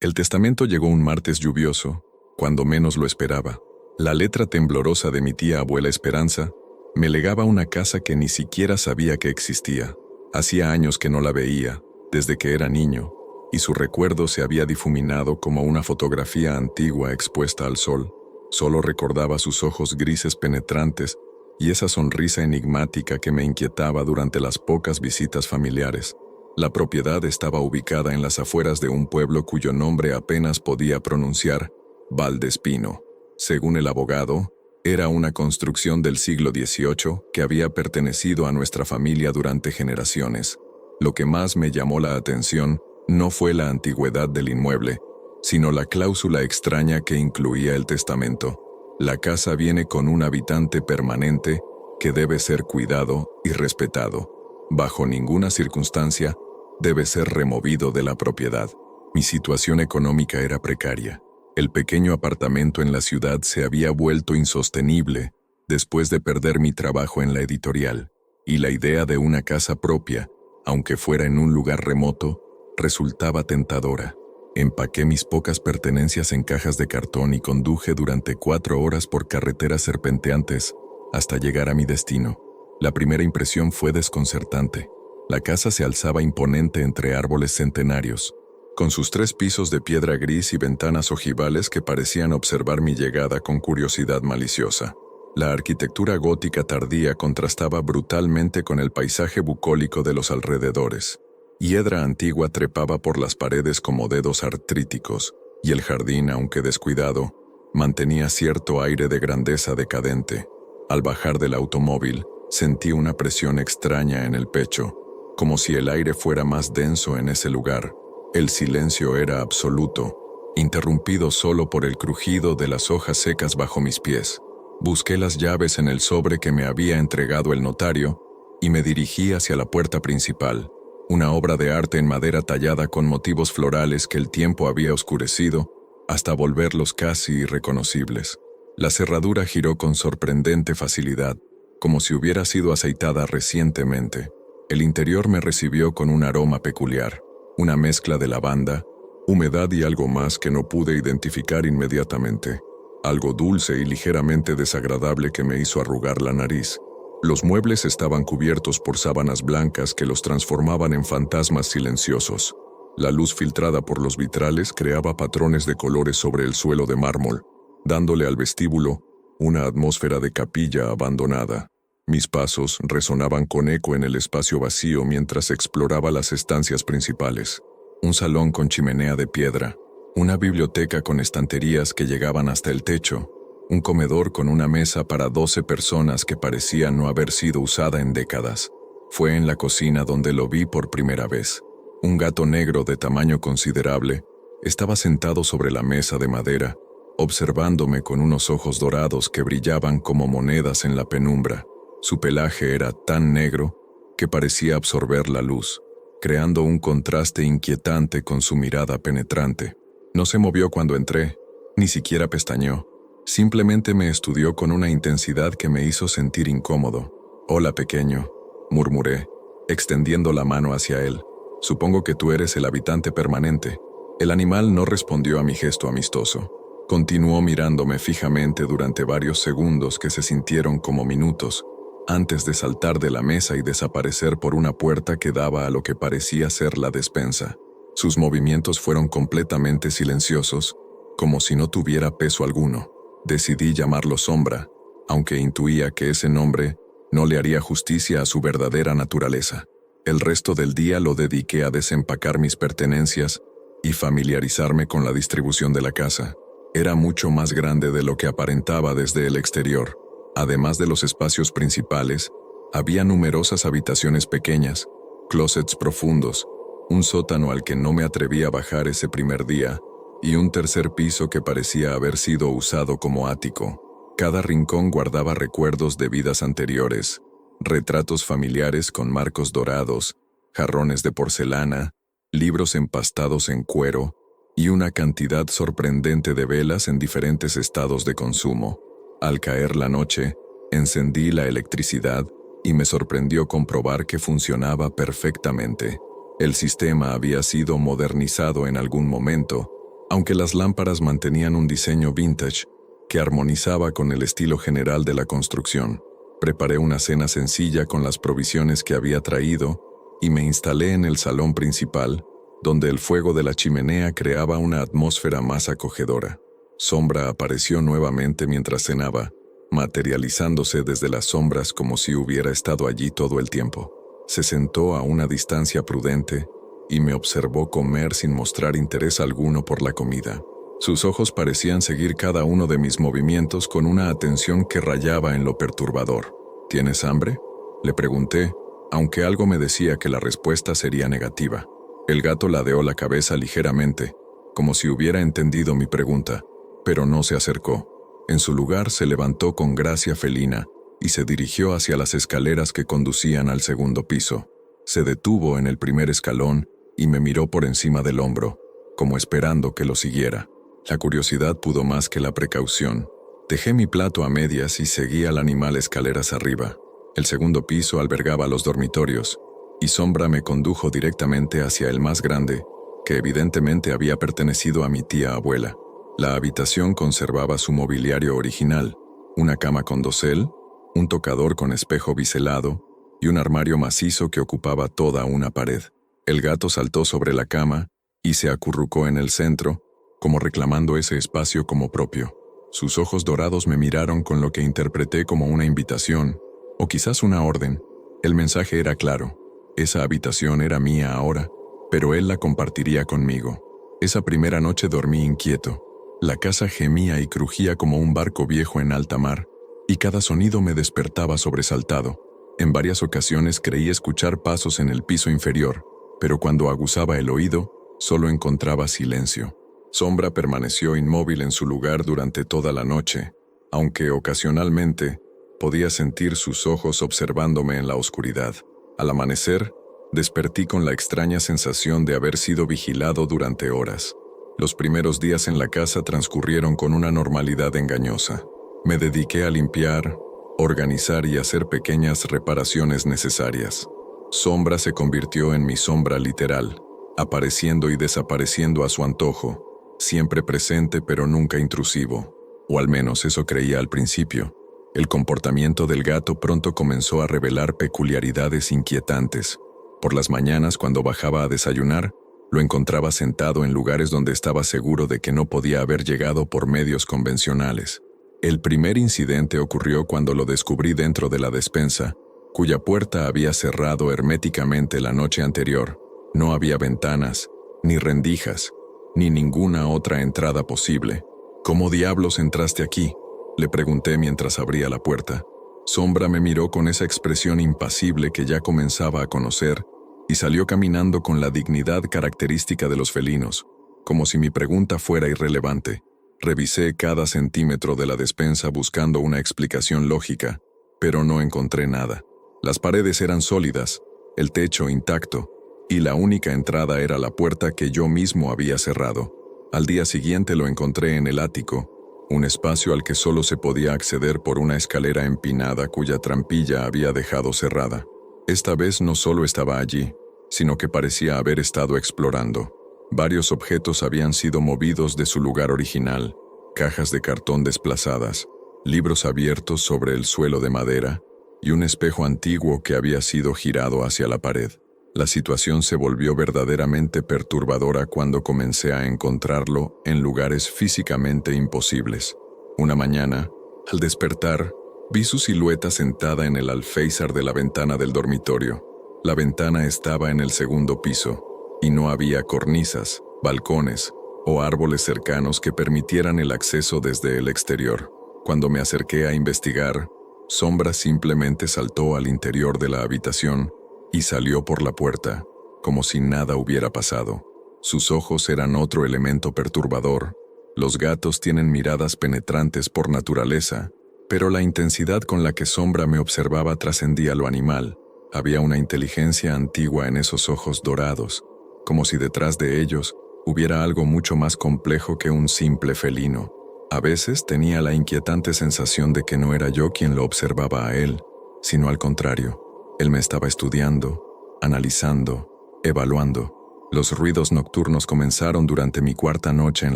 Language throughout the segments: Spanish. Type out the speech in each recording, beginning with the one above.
El testamento llegó un martes lluvioso, cuando menos lo esperaba. La letra temblorosa de mi tía abuela Esperanza me legaba una casa que ni siquiera sabía que existía. Hacía años que no la veía, desde que era niño, y su recuerdo se había difuminado como una fotografía antigua expuesta al sol. Solo recordaba sus ojos grises penetrantes y esa sonrisa enigmática que me inquietaba durante las pocas visitas familiares. La propiedad estaba ubicada en las afueras de un pueblo cuyo nombre apenas podía pronunciar, Valdespino. Según el abogado, era una construcción del siglo XVIII que había pertenecido a nuestra familia durante generaciones. Lo que más me llamó la atención no fue la antigüedad del inmueble, sino la cláusula extraña que incluía el testamento. La casa viene con un habitante permanente que debe ser cuidado y respetado. Bajo ninguna circunstancia debe ser removido de la propiedad. Mi situación económica era precaria. El pequeño apartamento en la ciudad se había vuelto insostenible después de perder mi trabajo en la editorial, y la idea de una casa propia, aunque fuera en un lugar remoto, resultaba tentadora. Empaqué mis pocas pertenencias en cajas de cartón y conduje durante 4 horas por carreteras serpenteantes hasta llegar a mi destino. La primera impresión fue desconcertante. La casa se alzaba imponente entre árboles centenarios, con sus 3 pisos de piedra gris y ventanas ojivales que parecían observar mi llegada con curiosidad maliciosa. La arquitectura gótica tardía contrastaba brutalmente con el paisaje bucólico de los alrededores. Hiedra antigua trepaba por las paredes como dedos artríticos, y el jardín, aunque descuidado, mantenía cierto aire de grandeza decadente. Al bajar del automóvil, sentí una presión extraña en el pecho, como si el aire fuera más denso en ese lugar. El silencio era absoluto, interrumpido solo por el crujido de las hojas secas bajo mis pies. Busqué las llaves en el sobre que me había entregado el notario y me dirigí hacia la puerta principal, una obra de arte en madera tallada con motivos florales que el tiempo había oscurecido hasta volverlos casi irreconocibles. La cerradura giró con sorprendente facilidad, como si hubiera sido aceitada recientemente. El interior me recibió con un aroma peculiar, una mezcla de lavanda, humedad y algo más que no pude identificar inmediatamente. Algo dulce y ligeramente desagradable que me hizo arrugar la nariz. Los muebles estaban cubiertos por sábanas blancas que los transformaban en fantasmas silenciosos. La luz filtrada por los vitrales creaba patrones de colores sobre el suelo de mármol, dándole al vestíbulo una atmósfera de capilla abandonada. Mis pasos resonaban con eco en el espacio vacío mientras exploraba las estancias principales. Un salón con chimenea de piedra, una biblioteca con estanterías que llegaban hasta el techo, un comedor con una mesa para 12 personas que parecía no haber sido usada en décadas. Fue en la cocina donde lo vi por primera vez. Un gato negro de tamaño considerable estaba sentado sobre la mesa de madera, observándome con unos ojos dorados que brillaban como monedas en la penumbra. Su pelaje era tan negro que parecía absorber la luz, creando un contraste inquietante con su mirada penetrante. No se movió cuando entré, ni siquiera pestañeó. Simplemente me estudió con una intensidad que me hizo sentir incómodo. «Hola, pequeño», murmuré, extendiendo la mano hacia él. «Supongo que tú eres el habitante permanente». El animal no respondió a mi gesto amistoso. Continuó mirándome fijamente durante varios segundos que se sintieron como minutos, antes de saltar de la mesa y desaparecer por una puerta que daba a lo que parecía ser la despensa. Sus movimientos fueron completamente silenciosos, como si no tuviera peso alguno. Decidí llamarlo Sombra, aunque intuía que ese nombre no le haría justicia a su verdadera naturaleza. El resto del día lo dediqué a desempacar mis pertenencias y familiarizarme con la distribución de la casa. Era mucho más grande de lo que aparentaba desde el exterior. Además de los espacios principales, había numerosas habitaciones pequeñas, closets profundos, un sótano al que no me atreví a bajar ese primer día, y un tercer piso que parecía haber sido usado como ático. Cada rincón guardaba recuerdos de vidas anteriores, retratos familiares con marcos dorados, jarrones de porcelana, libros empastados en cuero, y una cantidad sorprendente de velas en diferentes estados de consumo. Al caer la noche, encendí la electricidad y me sorprendió comprobar que funcionaba perfectamente. El sistema había sido modernizado en algún momento, aunque las lámparas mantenían un diseño vintage que armonizaba con el estilo general de la construcción. Preparé una cena sencilla con las provisiones que había traído y me instalé en el salón principal, donde el fuego de la chimenea creaba una atmósfera más acogedora. Sombra apareció nuevamente mientras cenaba, materializándose desde las sombras como si hubiera estado allí todo el tiempo. Se sentó a una distancia prudente y me observó comer sin mostrar interés alguno por la comida. Sus ojos parecían seguir cada uno de mis movimientos con una atención que rayaba en lo perturbador. ¿Tienes hambre?, le pregunté, aunque algo me decía que la respuesta sería negativa. El gato ladeó la cabeza ligeramente, como si hubiera entendido mi pregunta, pero no se acercó. En su lugar se levantó con gracia felina y se dirigió hacia las escaleras que conducían al segundo piso. Se detuvo en el primer escalón y me miró por encima del hombro, como esperando que lo siguiera. La curiosidad pudo más que la precaución. Dejé mi plato a medias y seguí al animal escaleras arriba. El segundo piso albergaba los dormitorios, y Sombra me condujo directamente hacia el más grande, que evidentemente había pertenecido a mi tía abuela. La habitación conservaba su mobiliario original, una cama con dosel, un tocador con espejo biselado y un armario macizo que ocupaba toda una pared. El gato saltó sobre la cama y se acurrucó en el centro, como reclamando ese espacio como propio. Sus ojos dorados me miraron con lo que interpreté como una invitación, o quizás una orden. El mensaje era claro. Esa habitación era mía ahora, pero él la compartiría conmigo. Esa primera noche dormí inquieto. La casa gemía y crujía como un barco viejo en alta mar, y cada sonido me despertaba sobresaltado. En varias ocasiones creí escuchar pasos en el piso inferior, pero cuando aguzaba el oído, solo encontraba silencio. Sombra permaneció inmóvil en su lugar durante toda la noche, aunque ocasionalmente podía sentir sus ojos observándome en la oscuridad. Al amanecer, despertí con la extraña sensación de haber sido vigilado durante horas. Los primeros días en la casa transcurrieron con una normalidad engañosa. Me dediqué a limpiar, organizar y hacer pequeñas reparaciones necesarias. Sombra se convirtió en mi sombra literal, apareciendo y desapareciendo a su antojo, siempre presente pero nunca intrusivo, o al menos eso creía al principio. El comportamiento del gato pronto comenzó a revelar peculiaridades inquietantes. Por las mañanas, cuando bajaba a desayunar, lo encontraba sentado en lugares donde estaba seguro de que no podía haber llegado por medios convencionales. El primer incidente ocurrió cuando lo descubrí dentro de la despensa, cuya puerta había cerrado herméticamente la noche anterior. No había ventanas, ni rendijas, ni ninguna otra entrada posible. ¿Cómo diablos entraste aquí?, le pregunté mientras abría la puerta. Sombra me miró con esa expresión impasible que ya comenzaba a conocer y salió caminando con la dignidad característica de los felinos, como si mi pregunta fuera irrelevante. Revisé cada centímetro de la despensa buscando una explicación lógica, pero no encontré nada. Las paredes eran sólidas, el techo intacto, y la única entrada era la puerta que yo mismo había cerrado. Al día siguiente lo encontré en el ático, un espacio al que solo se podía acceder por una escalera empinada cuya trampilla había dejado cerrada. Esta vez no solo estaba allí, sino que parecía haber estado explorando. Varios objetos habían sido movidos de su lugar original, cajas de cartón desplazadas, libros abiertos sobre el suelo de madera y un espejo antiguo que había sido girado hacia la pared. La situación se volvió verdaderamente perturbadora cuando comencé a encontrarlo en lugares físicamente imposibles. Una mañana, al despertar, vi su silueta sentada en el alféizar de la ventana del dormitorio. La ventana estaba en el segundo piso, y no había cornisas, balcones o árboles cercanos que permitieran el acceso desde el exterior. Cuando me acerqué a investigar, Sombra simplemente saltó al interior de la habitación y salió por la puerta, como si nada hubiera pasado. Sus ojos eran otro elemento perturbador. Los gatos tienen miradas penetrantes por naturaleza, pero la intensidad con la que Sombra me observaba trascendía lo animal. Había una inteligencia antigua en esos ojos dorados, como si detrás de ellos hubiera algo mucho más complejo que un simple felino. A veces tenía la inquietante sensación de que no era yo quien lo observaba a él, sino al contrario. Él me estaba estudiando, analizando, evaluando. Los ruidos nocturnos comenzaron durante mi cuarta noche en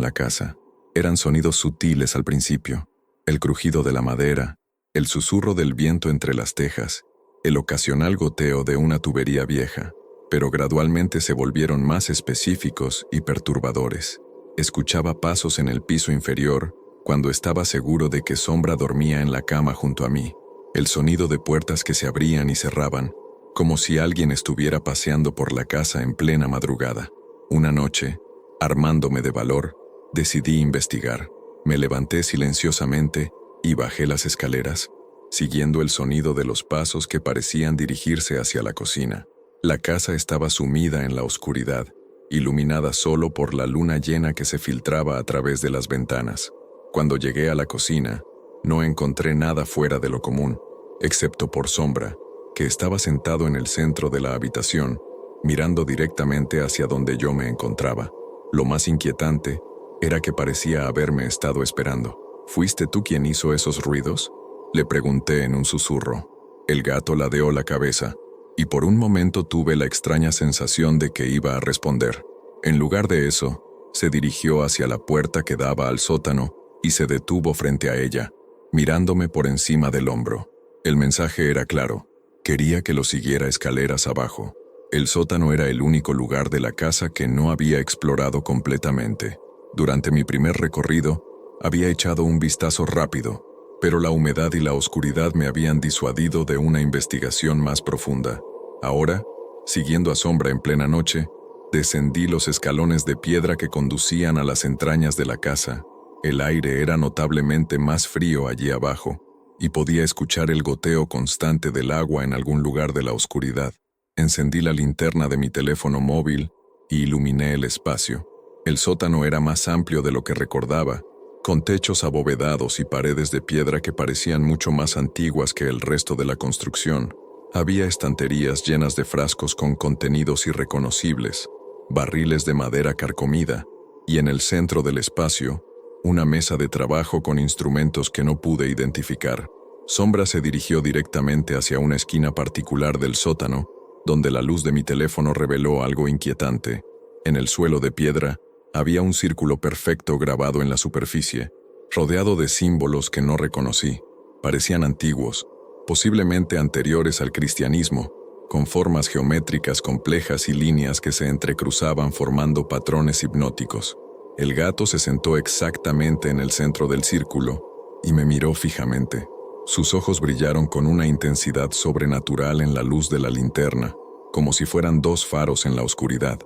la casa. Eran sonidos sutiles al principio: el crujido de la madera, el susurro del viento entre las tejas, el ocasional goteo de una tubería vieja, pero gradualmente se volvieron más específicos y perturbadores. Escuchaba pasos en el piso inferior cuando estaba seguro de que Sombra dormía en la cama junto a mí, el sonido de puertas que se abrían y cerraban, como si alguien estuviera paseando por la casa en plena madrugada. Una noche, armándome de valor, decidí investigar. Me levanté silenciosamente y bajé las escaleras, siguiendo el sonido de los pasos que parecían dirigirse hacia la cocina. La casa estaba sumida en la oscuridad, iluminada solo por la luna llena que se filtraba a través de las ventanas. Cuando llegué a la cocina, no encontré nada fuera de lo común, excepto por Sombra, que estaba sentado en el centro de la habitación, mirando directamente hacia donde yo me encontraba. Lo más inquietante era que parecía haberme estado esperando. ¿Fuiste tú quien hizo esos ruidos?, le pregunté en un susurro. El gato ladeó la cabeza, y por un momento tuve la extraña sensación de que iba a responder. En lugar de eso, se dirigió hacia la puerta que daba al sótano y se detuvo frente a ella, mirándome por encima del hombro. El mensaje era claro: quería que lo siguiera escaleras abajo. El sótano era el único lugar de la casa que no había explorado completamente. Durante mi primer recorrido, había echado un vistazo rápido, pero la humedad y la oscuridad me habían disuadido de una investigación más profunda. Ahora, siguiendo a Sombra en plena noche, descendí los escalones de piedra que conducían a las entrañas de la casa. El aire era notablemente más frío allí abajo, y podía escuchar el goteo constante del agua en algún lugar de la oscuridad. Encendí la linterna de mi teléfono móvil y iluminé el espacio. El sótano era más amplio de lo que recordaba, con techos abovedados y paredes de piedra que parecían mucho más antiguas que el resto de la construcción. Había estanterías llenas de frascos con contenidos irreconocibles, barriles de madera carcomida, y en el centro del espacio, una mesa de trabajo con instrumentos que no pude identificar. Sombra se dirigió directamente hacia una esquina particular del sótano, donde la luz de mi teléfono reveló algo inquietante. En el suelo de piedra, había un círculo perfecto grabado en la superficie, rodeado de símbolos que no reconocí. Parecían antiguos, posiblemente anteriores al cristianismo, con formas geométricas complejas y líneas que se entrecruzaban formando patrones hipnóticos. El gato se sentó exactamente en el centro del círculo y me miró fijamente. Sus ojos brillaron con una intensidad sobrenatural en la luz de la linterna, como si fueran dos faros en la oscuridad.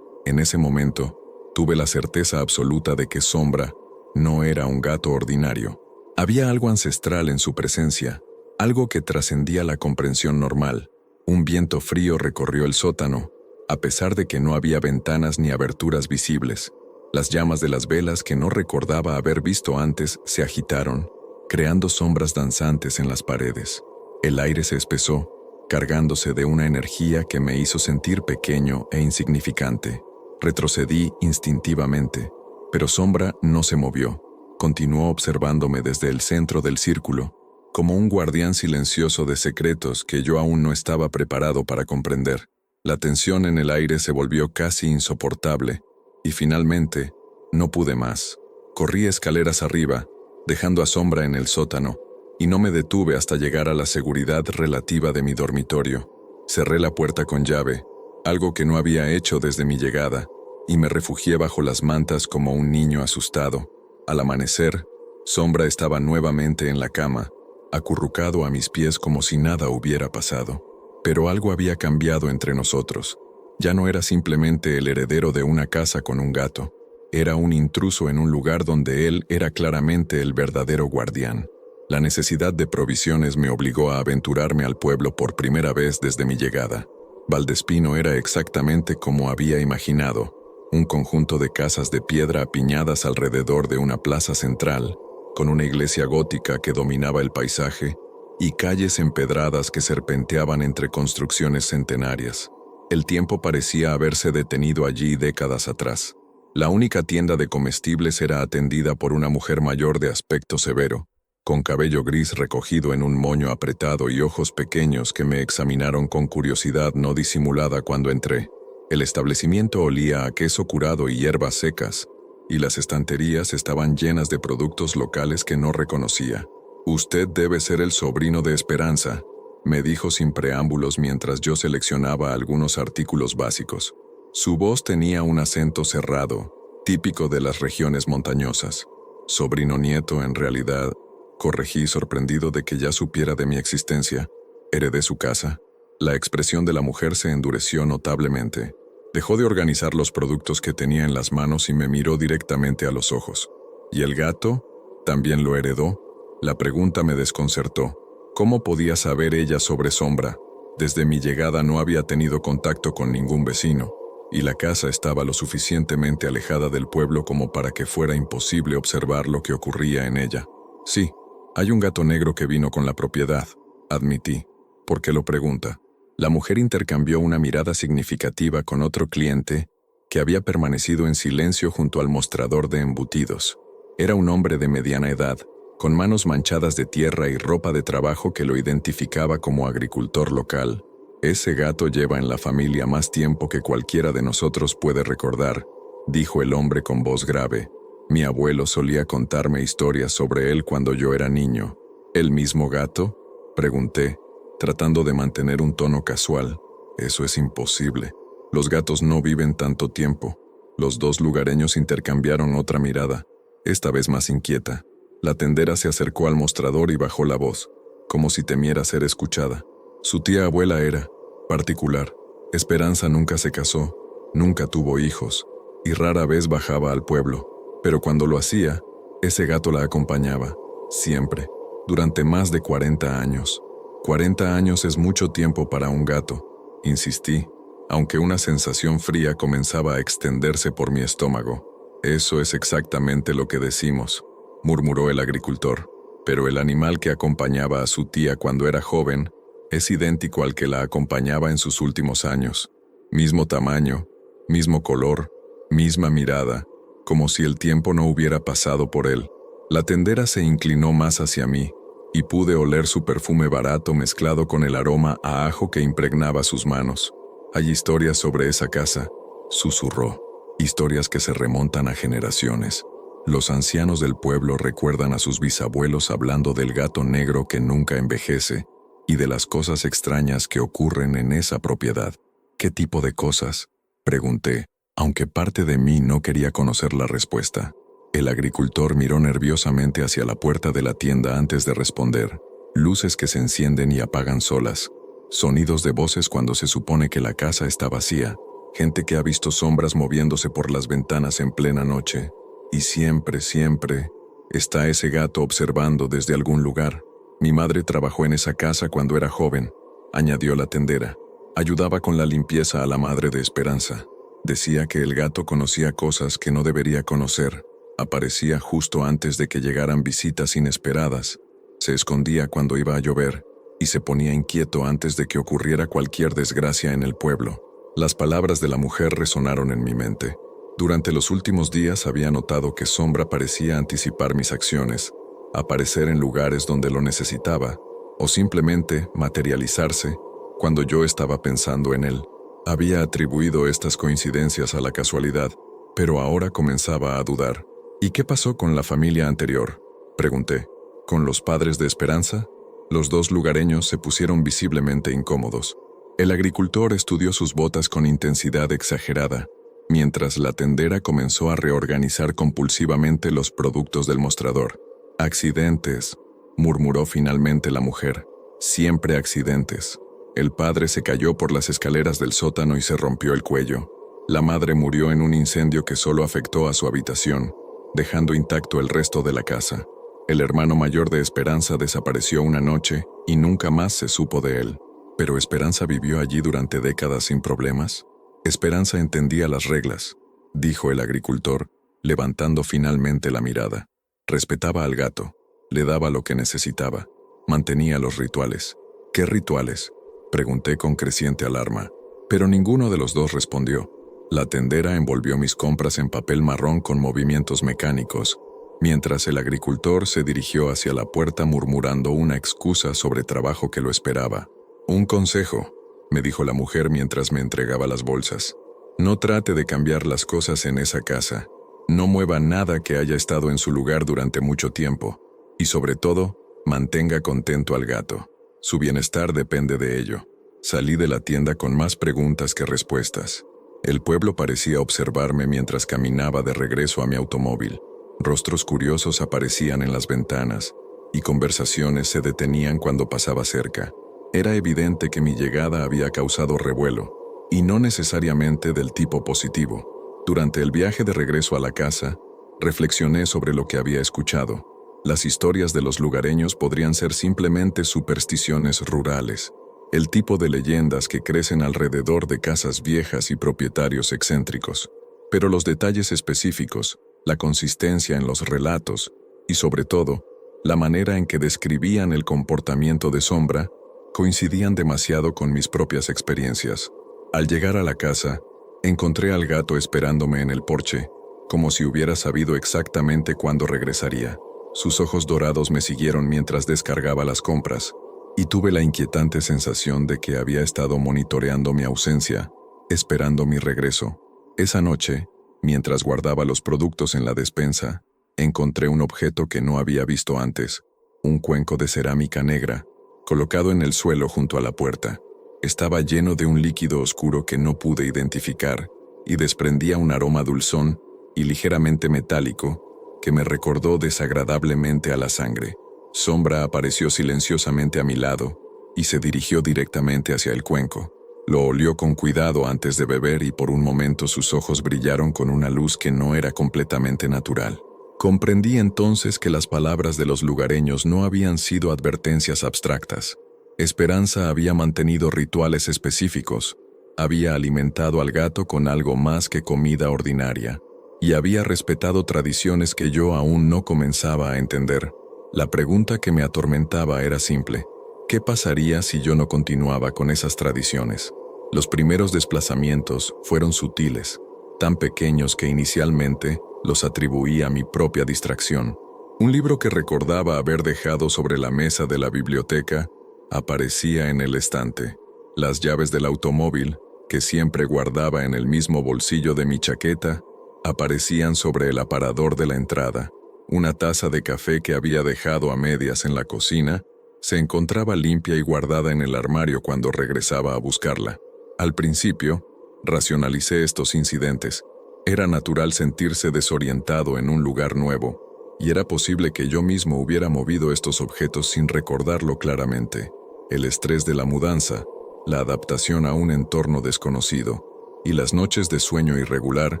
En ese momento, tuve la certeza absoluta de que Sombra no era un gato ordinario. Había algo ancestral en su presencia, algo que trascendía la comprensión normal. Un viento frío recorrió el sótano, a pesar de que no había ventanas ni aberturas visibles. Las llamas de las velas que no recordaba haber visto antes se agitaron, creando sombras danzantes en las paredes. El aire se espesó, cargándose de una energía que me hizo sentir pequeño e insignificante. Retrocedí instintivamente, pero Sombra no se movió. Continuó observándome desde el centro del círculo, como un guardián silencioso de secretos que yo aún no estaba preparado para comprender. La tensión en el aire se volvió casi insoportable, y finalmente, no pude más. Corrí escaleras arriba, dejando a Sombra en el sótano, y no me detuve hasta llegar a la seguridad relativa de mi dormitorio. Cerré la puerta con llave, algo que no había hecho desde mi llegada, y me refugié bajo las mantas como un niño asustado. Al amanecer, Sombra estaba nuevamente en la cama, acurrucado a mis pies como si nada hubiera pasado. Pero algo había cambiado entre nosotros. Ya no era simplemente el heredero de una casa con un gato. Era un intruso en un lugar donde él era claramente el verdadero guardián. La necesidad de provisiones me obligó a aventurarme al pueblo por primera vez desde mi llegada. Valdespino era exactamente como había imaginado, un conjunto de casas de piedra apiñadas alrededor de una plaza central, con una iglesia gótica que dominaba el paisaje y calles empedradas que serpenteaban entre construcciones centenarias. El tiempo parecía haberse detenido allí décadas atrás. La única tienda de comestibles era atendida por una mujer mayor de aspecto severo, con cabello gris recogido en un moño apretado y ojos pequeños que me examinaron con curiosidad no disimulada cuando entré. El establecimiento olía a queso curado y hierbas secas, y las estanterías estaban llenas de productos locales que no reconocía. «Usted debe ser el sobrino de Esperanza», me dijo sin preámbulos mientras yo seleccionaba algunos artículos básicos. Su voz tenía un acento cerrado, típico de las regiones montañosas. «Sobrino nieto, en realidad», corregí sorprendido de que ya supiera de mi existencia. «Heredé su casa». La expresión de la mujer se endureció notablemente. Dejó de organizar los productos que tenía en las manos y me miró directamente a los ojos. «¿Y el gato? ¿También lo heredó?». La pregunta me desconcertó. ¿Cómo podía saber ella sobre Sombra? Desde mi llegada no había tenido contacto con ningún vecino, y la casa estaba lo suficientemente alejada del pueblo como para que fuera imposible observar lo que ocurría en ella. «Sí, hay un gato negro que vino con la propiedad», admití. «¿Por qué lo pregunta?». La mujer intercambió una mirada significativa con otro cliente que había permanecido en silencio junto al mostrador de embutidos. Era un hombre de mediana edad, con manos manchadas de tierra y ropa de trabajo que lo identificaba como agricultor local. «Ese gato lleva en la familia más tiempo que cualquiera de nosotros puede recordar», dijo el hombre con voz grave. «Mi abuelo solía contarme historias sobre él cuando yo era niño». «¿El mismo gato?», pregunté, tratando de mantener un tono casual. «Eso es imposible. Los gatos no viven tanto tiempo». Los dos lugareños intercambiaron otra mirada, esta vez más inquieta. La tendera se acercó al mostrador y bajó la voz, como si temiera ser escuchada. Su tía abuela era particular. Esperanza nunca se casó, nunca tuvo hijos, y rara vez bajaba al pueblo. Pero cuando lo hacía, ese gato la acompañaba, siempre, durante más de 40 años. 40 años es mucho tiempo para un gato, insistí, aunque una sensación fría comenzaba a extenderse por mi estómago. «Eso es exactamente lo que decimos», murmuró el agricultor, «pero el animal que acompañaba a su tía cuando era joven es idéntico al que la acompañaba en sus últimos años. Mismo tamaño, mismo color, misma mirada, como si el tiempo no hubiera pasado por él». La tendera se inclinó más hacia mí, y pude oler su perfume barato mezclado con el aroma a ajo que impregnaba sus manos. «Hay historias sobre esa casa», susurró, «historias que se remontan a generaciones. Los ancianos del pueblo recuerdan a sus bisabuelos hablando del gato negro que nunca envejece y de las cosas extrañas que ocurren en esa propiedad». «¿Qué tipo de cosas?», pregunté, aunque parte de mí no quería conocer la respuesta. El agricultor miró nerviosamente hacia la puerta de la tienda antes de responder. «Luces que se encienden y apagan solas. Sonidos de voces cuando se supone que la casa está vacía. Gente que ha visto sombras moviéndose por las ventanas en plena noche. Y siempre, siempre, está ese gato observando desde algún lugar. Mi madre trabajó en esa casa cuando era joven», añadió la tendera. «Ayudaba con la limpieza a la madre de Esperanza. Decía que el gato conocía cosas que no debería conocer. Aparecía justo antes de que llegaran visitas inesperadas. Se escondía cuando iba a llover y se ponía inquieto antes de que ocurriera cualquier desgracia en el pueblo». Las palabras de la mujer resonaron en mi mente. Durante los últimos días había notado que Sombra parecía anticipar mis acciones, aparecer en lugares donde lo necesitaba, o simplemente materializarse cuando yo estaba pensando en él. Había atribuido estas coincidencias a la casualidad, pero ahora comenzaba a dudar. «¿Y qué pasó con la familia anterior?», pregunté. «¿Con los padres de Esperanza?». Los dos lugareños se pusieron visiblemente incómodos. El agricultor estudió sus botas con intensidad exagerada, mientras la tendera comenzó a reorganizar compulsivamente los productos del mostrador. «Accidentes», murmuró finalmente la mujer. «Siempre accidentes. El padre se cayó por las escaleras del sótano y se rompió el cuello. La madre murió en un incendio que solo afectó a su habitación, dejando intacto el resto de la casa. El hermano mayor de Esperanza desapareció una noche y nunca más se supo de él. Pero Esperanza vivió allí durante décadas sin problemas». «Esperanza entendía las reglas», dijo el agricultor, levantando finalmente la mirada. «Respetaba al gato, le daba lo que necesitaba, mantenía los rituales». «¿Qué rituales?», pregunté con creciente alarma, pero ninguno de los dos respondió. La tendera envolvió mis compras en papel marrón con movimientos mecánicos, mientras el agricultor se dirigió hacia la puerta murmurando una excusa sobre trabajo que lo esperaba. «Un consejo», me dijo la mujer mientras me entregaba las bolsas. No trate de cambiar las cosas en esa casa. No mueva nada que haya estado en su lugar durante mucho tiempo. Y sobre todo, mantenga contento al gato. Su bienestar depende de ello. Salí de la tienda con más preguntas que respuestas. El pueblo parecía observarme mientras caminaba de regreso a mi automóvil. Rostros curiosos aparecían en las ventanas, y conversaciones se detenían cuando pasaba cerca. Era evidente que mi llegada había causado revuelo, y no necesariamente del tipo positivo. Durante el viaje de regreso a la casa, reflexioné sobre lo que había escuchado. Las historias de los lugareños podrían ser simplemente supersticiones rurales, el tipo de leyendas que crecen alrededor de casas viejas y propietarios excéntricos. Pero los detalles específicos, la consistencia en los relatos y, sobre todo, la manera en que describían el comportamiento de Sombra, coincidían demasiado con mis propias experiencias. Al llegar a la casa, encontré al gato esperándome en el porche, como si hubiera sabido exactamente cuándo regresaría. Sus ojos dorados me siguieron mientras descargaba las compras, y tuve la inquietante sensación de que había estado monitoreando mi ausencia, esperando mi regreso. Esa noche, mientras guardaba los productos en la despensa, encontré un objeto que no había visto antes, un cuenco de cerámica negra, colocado en el suelo junto a la puerta. Estaba lleno de un líquido oscuro que no pude identificar, y desprendía un aroma dulzón y ligeramente metálico que me recordó desagradablemente a la sangre. Sombra apareció silenciosamente a mi lado y se dirigió directamente hacia el cuenco. Lo olió con cuidado antes de beber y por un momento sus ojos brillaron con una luz que no era completamente natural. Comprendí entonces que las palabras de los lugareños no habían sido advertencias abstractas. Esperanza había mantenido rituales específicos, había alimentado al gato con algo más que comida ordinaria, y había respetado tradiciones que yo aún no comenzaba a entender. La pregunta que me atormentaba era simple: ¿qué pasaría si yo no continuaba con esas tradiciones? Los primeros desplazamientos fueron sutiles, tan pequeños que inicialmente los atribuí a mi propia distracción. Un libro que recordaba haber dejado sobre la mesa de la biblioteca aparecía en el estante. Las llaves del automóvil, que siempre guardaba en el mismo bolsillo de mi chaqueta, aparecían sobre el aparador de la entrada. Una taza de café que había dejado a medias en la cocina se encontraba limpia y guardada en el armario cuando regresaba a buscarla. Al principio, racionalicé estos incidentes. Era natural sentirse desorientado en un lugar nuevo, y era posible que yo mismo hubiera movido estos objetos sin recordarlo claramente. El estrés de la mudanza, la adaptación a un entorno desconocido, y las noches de sueño irregular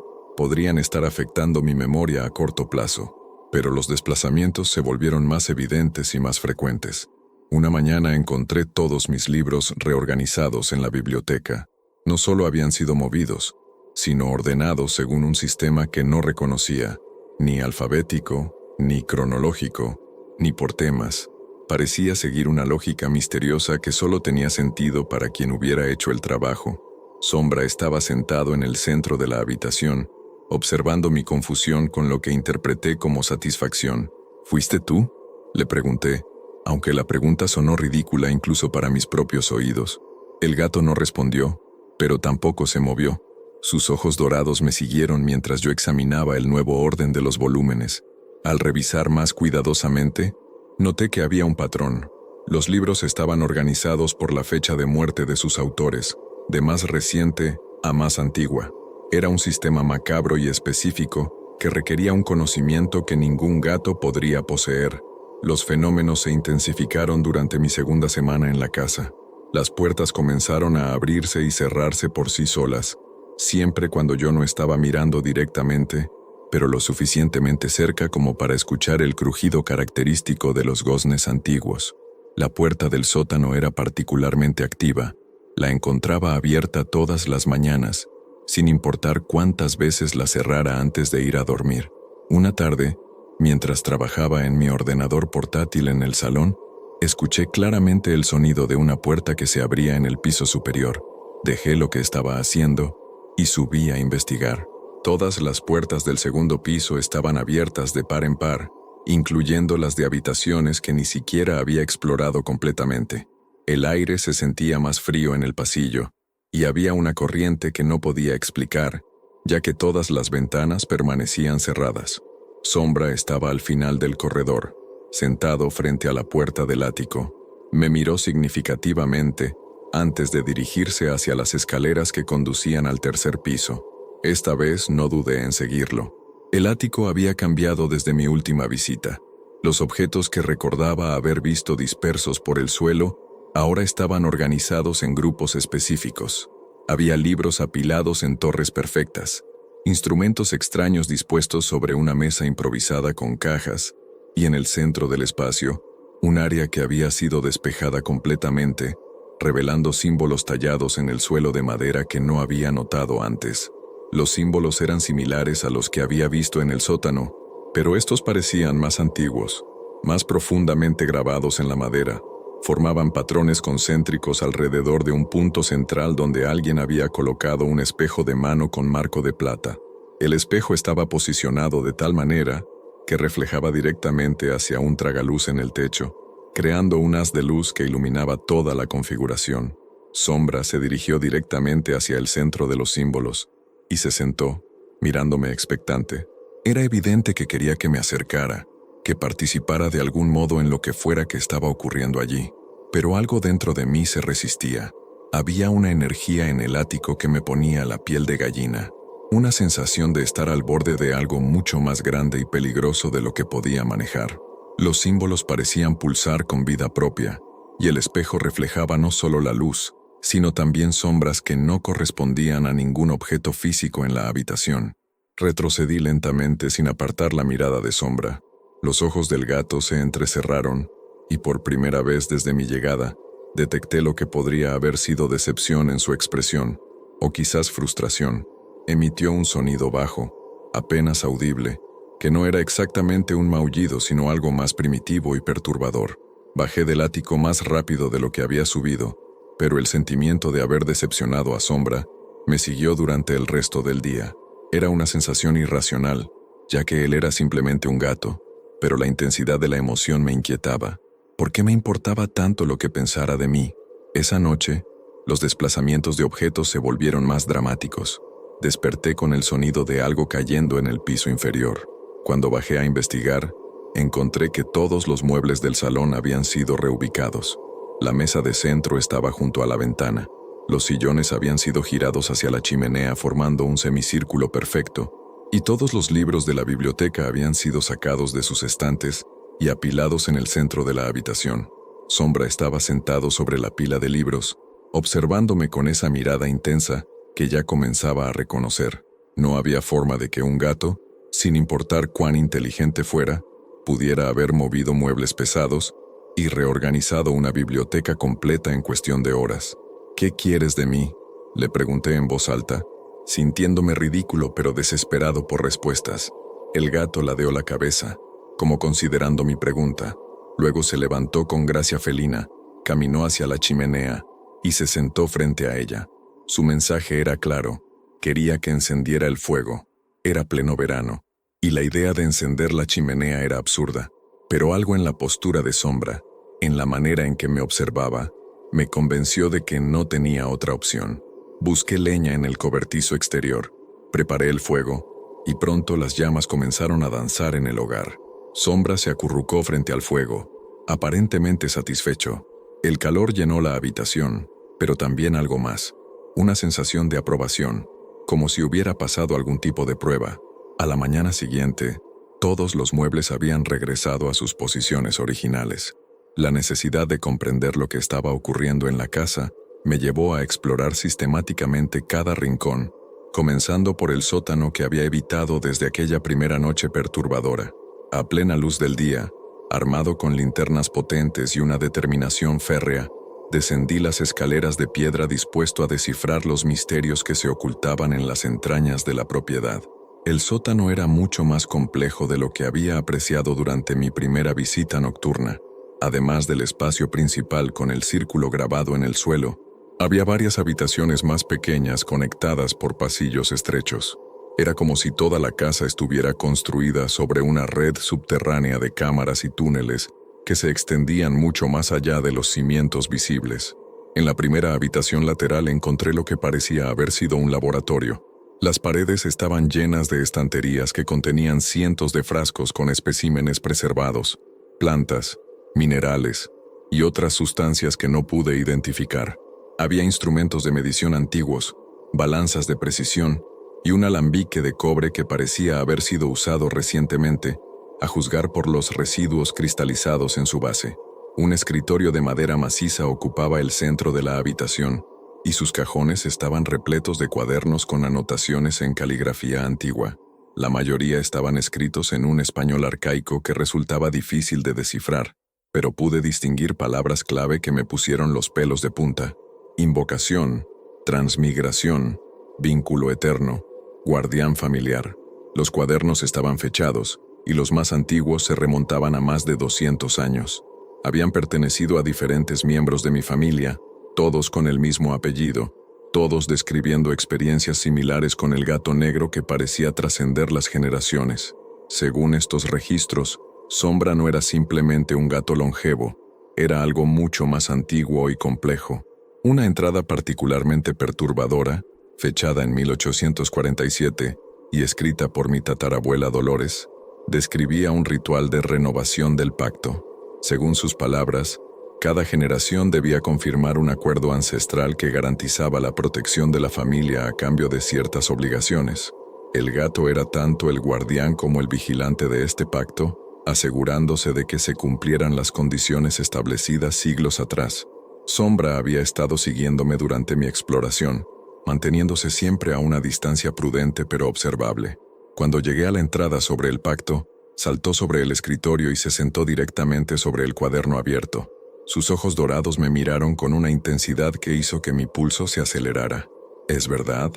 podrían estar afectando mi memoria a corto plazo. Pero los desplazamientos se volvieron más evidentes y más frecuentes. Una mañana encontré todos mis libros reorganizados en la biblioteca. No solo habían sido movidos, sino ordenados según un sistema que no reconocía, ni alfabético, ni cronológico, ni por temas. Parecía seguir una lógica misteriosa que solo tenía sentido para quien hubiera hecho el trabajo. Sombra estaba sentado en el centro de la habitación, observando mi confusión con lo que interpreté como satisfacción. ¿Fuiste tú?, le pregunté, aunque la pregunta sonó ridícula incluso para mis propios oídos. El gato no respondió, pero tampoco se movió. Sus ojos dorados me siguieron mientras yo examinaba el nuevo orden de los volúmenes. Al revisar más cuidadosamente, noté que había un patrón. Los libros estaban organizados por la fecha de muerte de sus autores, de más reciente a más antigua. Era un sistema macabro y específico que requería un conocimiento que ningún gato podría poseer. Los fenómenos se intensificaron durante mi segunda semana en la casa. Las puertas comenzaron a abrirse y cerrarse por sí solas, siempre cuando yo no estaba mirando directamente, pero lo suficientemente cerca como para escuchar el crujido característico de los goznes antiguos. La puerta del sótano era particularmente activa. La encontraba abierta todas las mañanas, sin importar cuántas veces la cerrara antes de ir a dormir. Una tarde, mientras trabajaba en mi ordenador portátil en el salón, escuché claramente el sonido de una puerta que se abría en el piso superior. Dejé lo que estaba haciendo y subí a investigar. Todas las puertas del segundo piso estaban abiertas de par en par, incluyendo las de habitaciones que ni siquiera había explorado completamente. El aire se sentía más frío en el pasillo, y había una corriente que no podía explicar, ya que todas las ventanas permanecían cerradas. Sombra estaba al final del corredor, sentado frente a la puerta del ático. Me miró significativamente antes de dirigirse hacia las escaleras que conducían al tercer piso. Esta vez no dudé en seguirlo. El ático había cambiado desde mi última visita. Los objetos que recordaba haber visto dispersos por el suelo ahora estaban organizados en grupos específicos. Había libros apilados en torres perfectas, instrumentos extraños dispuestos sobre una mesa improvisada con cajas, y en el centro del espacio, un área que había sido despejada completamente, revelando símbolos tallados en el suelo de madera que no había notado antes. Los símbolos eran similares a los que había visto en el sótano, pero estos parecían más antiguos, más profundamente grabados en la madera. Formaban patrones concéntricos alrededor de un punto central donde alguien había colocado un espejo de mano con marco de plata. El espejo estaba posicionado de tal manera que reflejaba directamente hacia un tragaluz en el techo, creando un haz de luz que iluminaba toda la configuración. Sombra se dirigió directamente hacia el centro de los símbolos y se sentó, mirándome expectante. Era evidente que quería que me acercara, que participara de algún modo en lo que fuera que estaba ocurriendo allí. Pero algo dentro de mí se resistía. Había una energía en el ático que me ponía la piel de gallina, una sensación de estar al borde de algo mucho más grande y peligroso de lo que podía manejar. Los símbolos parecían pulsar con vida propia, y el espejo reflejaba no solo la luz, sino también sombras que no correspondían a ningún objeto físico en la habitación. Retrocedí lentamente sin apartar la mirada de Sombra. Los ojos del gato se entrecerraron, y por primera vez desde mi llegada, detecté lo que podría haber sido decepción en su expresión, o quizás frustración. Emitió un sonido bajo, apenas audible, que no era exactamente un maullido sino algo más primitivo y perturbador. Bajé del ático más rápido de lo que había subido, pero el sentimiento de haber decepcionado a Sombra me siguió durante el resto del día. Era una sensación irracional, ya que él era simplemente un gato, pero la intensidad de la emoción me inquietaba. ¿Por qué me importaba tanto lo que pensara de mí? Esa noche, los desplazamientos de objetos se volvieron más dramáticos. Desperté con el sonido de algo cayendo en el piso inferior. Cuando bajé a investigar, encontré que todos los muebles del salón habían sido reubicados. La mesa de centro estaba junto a la ventana. Los sillones habían sido girados hacia la chimenea formando un semicírculo perfecto, y todos los libros de la biblioteca habían sido sacados de sus estantes y apilados en el centro de la habitación. Sombra estaba sentado sobre la pila de libros, observándome con esa mirada intensa que ya comenzaba a reconocer. No había forma de que un gato, sin importar cuán inteligente fuera, pudiera haber movido muebles pesados y reorganizado una biblioteca completa en cuestión de horas. ¿Qué quieres de mí?, le pregunté en voz alta, sintiéndome ridículo pero desesperado por respuestas. El gato ladeó la cabeza, como considerando mi pregunta. Luego se levantó con gracia felina, caminó hacia la chimenea y se sentó frente a ella. Su mensaje era claro: quería que encendiera el fuego. Era pleno verano, y la idea de encender la chimenea era absurda, pero algo en la postura de Sombra, en la manera en que me observaba, me convenció de que no tenía otra opción. Busqué leña en el cobertizo exterior, preparé el fuego, y pronto las llamas comenzaron a danzar en el hogar. Sombra se acurrucó frente al fuego, aparentemente satisfecho. El calor llenó la habitación, pero también algo más, una sensación de aprobación, como si hubiera pasado algún tipo de prueba. A la mañana siguiente, todos los muebles habían regresado a sus posiciones originales. La necesidad de comprender lo que estaba ocurriendo en la casa me llevó a explorar sistemáticamente cada rincón, comenzando por el sótano que había evitado desde aquella primera noche perturbadora. A plena luz del día, armado con linternas potentes y una determinación férrea, descendí las escaleras de piedra dispuesto a descifrar los misterios que se ocultaban en las entrañas de la propiedad. El sótano era mucho más complejo de lo que había apreciado durante mi primera visita nocturna. Además del espacio principal con el círculo grabado en el suelo, había varias habitaciones más pequeñas conectadas por pasillos estrechos. Era como si toda la casa estuviera construida sobre una red subterránea de cámaras y túneles que se extendían mucho más allá de los cimientos visibles. En la primera habitación lateral encontré lo que parecía haber sido un laboratorio. Las paredes estaban llenas de estanterías que contenían cientos de frascos con especímenes preservados, plantas, minerales y otras sustancias que no pude identificar. Había instrumentos de medición antiguos, balanzas de precisión y un alambique de cobre que parecía haber sido usado recientemente, a juzgar por los residuos cristalizados en su base. Un escritorio de madera maciza ocupaba el centro de la habitación, y sus cajones estaban repletos de cuadernos con anotaciones en caligrafía antigua. La mayoría estaban escritos en un español arcaico que resultaba difícil de descifrar, pero pude distinguir palabras clave que me pusieron los pelos de punta: invocación, transmigración, vínculo eterno, guardián familiar. Los cuadernos estaban fechados, y los más antiguos se remontaban a más de 200 años. Habían pertenecido a diferentes miembros de mi familia, todos con el mismo apellido, todos describiendo experiencias similares con el gato negro que parecía trascender las generaciones. Según estos registros, Sombra no era simplemente un gato longevo, era algo mucho más antiguo y complejo. Una entrada particularmente perturbadora, fechada en 1847 y escrita por mi tatarabuela Dolores, describía un ritual de renovación del pacto. Según sus palabras, cada generación debía confirmar un acuerdo ancestral que garantizaba la protección de la familia a cambio de ciertas obligaciones. El gato era tanto el guardián como el vigilante de este pacto, asegurándose de que se cumplieran las condiciones establecidas siglos atrás. Sombra había estado siguiéndome durante mi exploración, manteniéndose siempre a una distancia prudente pero observable. Cuando llegué a la entrada sobre el pacto, saltó sobre el escritorio y se sentó directamente sobre el cuaderno abierto. Sus ojos dorados me miraron con una intensidad que hizo que mi pulso se acelerara. ¿Es verdad?,